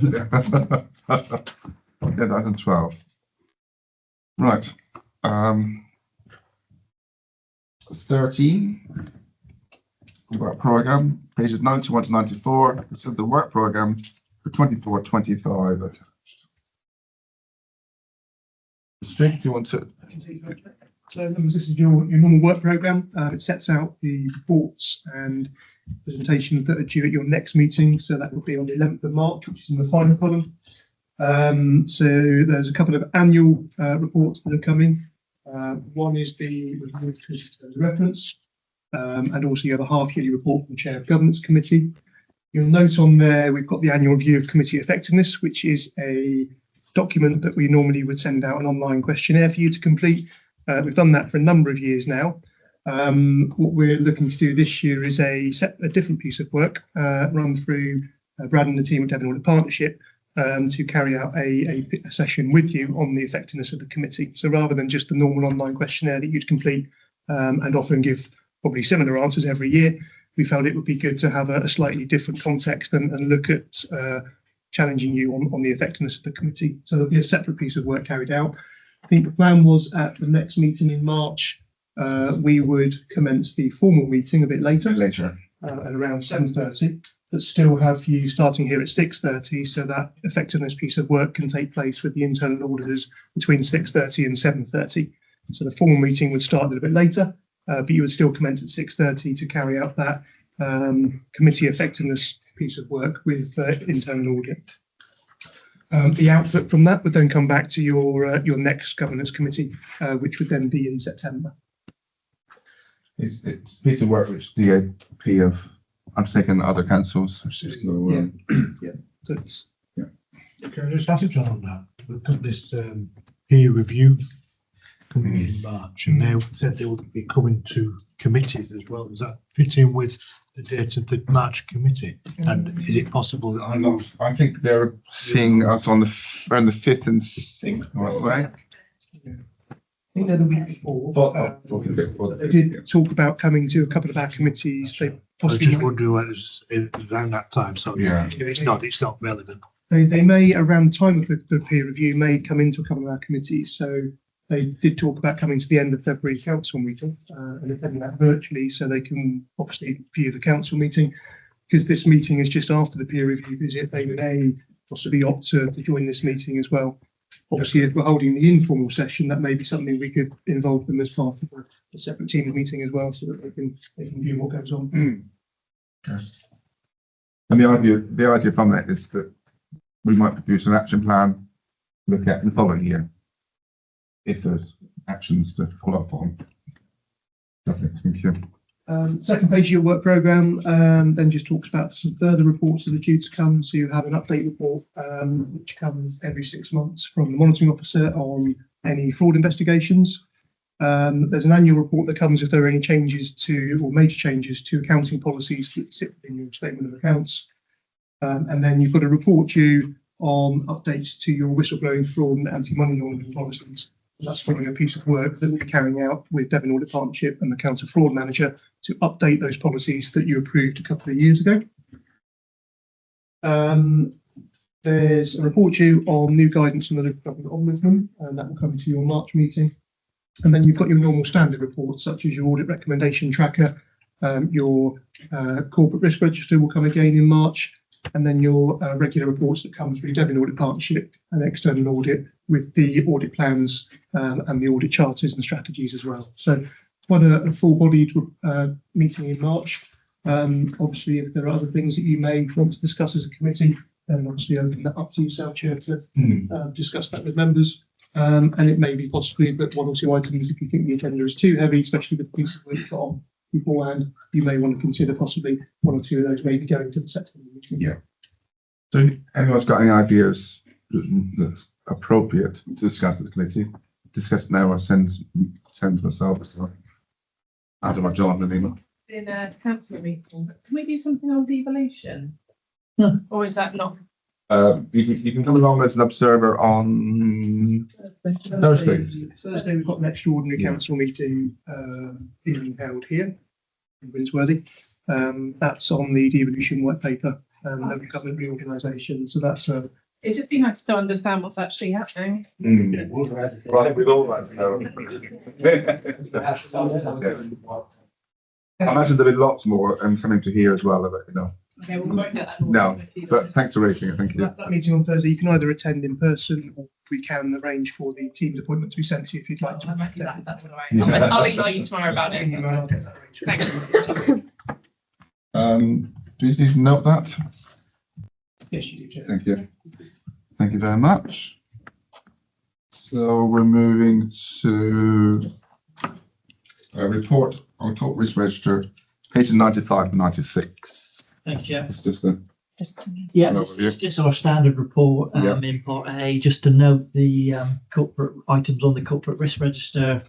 2012. Right. 13. Work programme, pages 91 to 94. This is the work programme for 24-25 attached. Strick, do you want to? So this is your normal work programme. It sets out the reports and presentations that are due at your next meeting. So that will be on the 11th of March, which is in the final column. So there's a couple of annual reports that are coming. One is the reference, and also you have a half-yearly report from the Chair of Governance Committee. You'll note on there we've got the annual review of committee effectiveness, which is a document that we normally would send out an online questionnaire for you to complete. We've done that for a number of years now. What we're looking to do this year is a different piece of work run through Brad and the team at Devon Audit Partnership to carry out a session with you on the effectiveness of the committee. So rather than just the normal online questionnaire that you'd complete and often give probably similar answers every year, we felt it would be good to have a slightly different context and look at challenging you on the effectiveness of the committee. So there'll be a separate piece of work carried out. I think the plan was at the next meeting in March, we would commence the formal meeting a bit later. At around 7:30, but still have you starting here at 6:30, so that effectiveness piece of work can take place with the internal auditors between 6:30 and 7:30. So the formal meeting would start a little bit later, but you would still commence at 6:30 to carry out that committee effectiveness piece of work with internal audit. The output from that would then come back to your next governance committee, which would then be in September. It's a piece of work which DAP have undertaken other councils. Yeah. So it's, Can I just ask John on that? We've got this peer review coming in March, and they said they would be coming to committees as well. Does that fit in with the date of the March committee? And is it possible that I think they're seeing us on around the 5th and 6th, right? I think they're the week before. They did talk about coming to a couple of our committees. They I was possibly just wondering whether it's around that time. So Yeah. if it's not relevant. they may around the time of the peer review may come into a couple of our committees. So they did talk about coming to the end of February council meeting and attending that virtually, so they can obviously view the council meeting. Because this meeting is just after the peer review visit, they may possibly opt to join this meeting as well. Obviously, if we're holding the informal session, that may be something we could involve them as part of a separate team meeting as well, so that they can view what goes on. And the idea from that is that we might produce an action plan, look at in the following year, if there's actions to follow up on. Lovely, thank you. Second page of your work programme then just talks about some further reports that are due to come. So you have an update report which comes every 6 months from the monitoring officer on any fraud investigations. There's an annual report that comes if there are any changes to or major changes to accounting policies that sit in your statement of accounts. And then you've got a report due on updates to your whistleblowing, fraud and anti-money laundering policies. That's following a piece of work that we're carrying out with Devon Audit Partnership and the Counter Fraud Manager to update those policies that you approved a couple of years ago. There's a report due on new guidance from the Local Government Ombudsman, and that will come to your March meeting. And then you've got your normal standard reports, such as your audit recommendation tracker, your corporate risk register will come again in March, and then your regular reports that come through Devon Audit Partnership and external audit with the audit plans and the audit charters and strategies as well. So quite a full-bodied meeting in March. Obviously, if there are other things that you may want to discuss as a committee, then obviously open that up to yourself, Chair, to discuss that with members. And it may be possibly that one or two items, if you think the agenda is too heavy, especially with the pieces we've got on beforehand, you may want to consider possibly one or two of those maybe going to the September meeting. Yeah. So anyone's got any ideas that's appropriate to discuss this committee? Discuss it now or send myself or Adam or John an email. In a council meeting, can we do something on devolution? Or is that not? You can come along as an observer on Thursday. Thursday, we've got an extraordinary council meeting being held here in Winsworthy. That's on the devolution white paper, local government reorganisation. So that's It'd just be nice to understand what's actually happening. Well, I think we'd all like to know. I imagine there'll be lots more coming to here as well, you know. Okay, well, we won't get that. No, but thanks for raising it. Thank you. that meeting on Thursday. You can either attend in person or we can arrange for the team's appointment to be sent to you if you'd like to. I might do that. That's all right. I'll email you tomorrow about it. I'll get that arranged. Thanks. Do you need to note that? Yes, you do, Chair. Thank you. Thank you very much. So we're moving to a report on court risk register, pages 95 and 96. Thanks, Chair. It's just a Yeah, an it's overview. it's just our standard report Yeah. in part A, just to note the corporate items on the corporate risk register.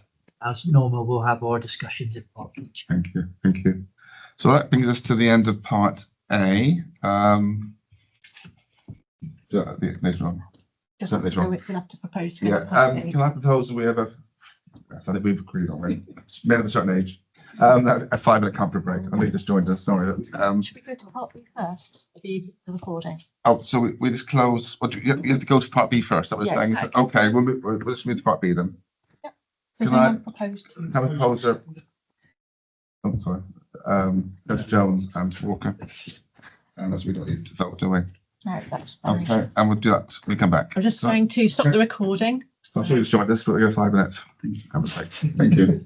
As normal, we'll have our discussions in part B. Thank you. Thank you. So that brings us to the end of part A. Later on. Just Certainly so wrong. we'll have to propose to. Yeah. Can I propose that we have I think we've agreed already. Men of a certain age. A 5-minute comfort break. I think you just joined us. Sorry. Should we go to part B first, the recording? Oh, so we just close. Or you have to go to part B first. That was Yeah, saying. Okay, we'll just move to part B then. Does Can I- anyone propose? Can I propose a? Oh, sorry. Judge Jones and Walker. And as we don't need to vote, do we? No, that's fine. Okay, and we'll do that when we come back. I'm just So- trying to stop the recording. I'm sure you just joined us, but we go 5 minutes. Have a break. Thank you.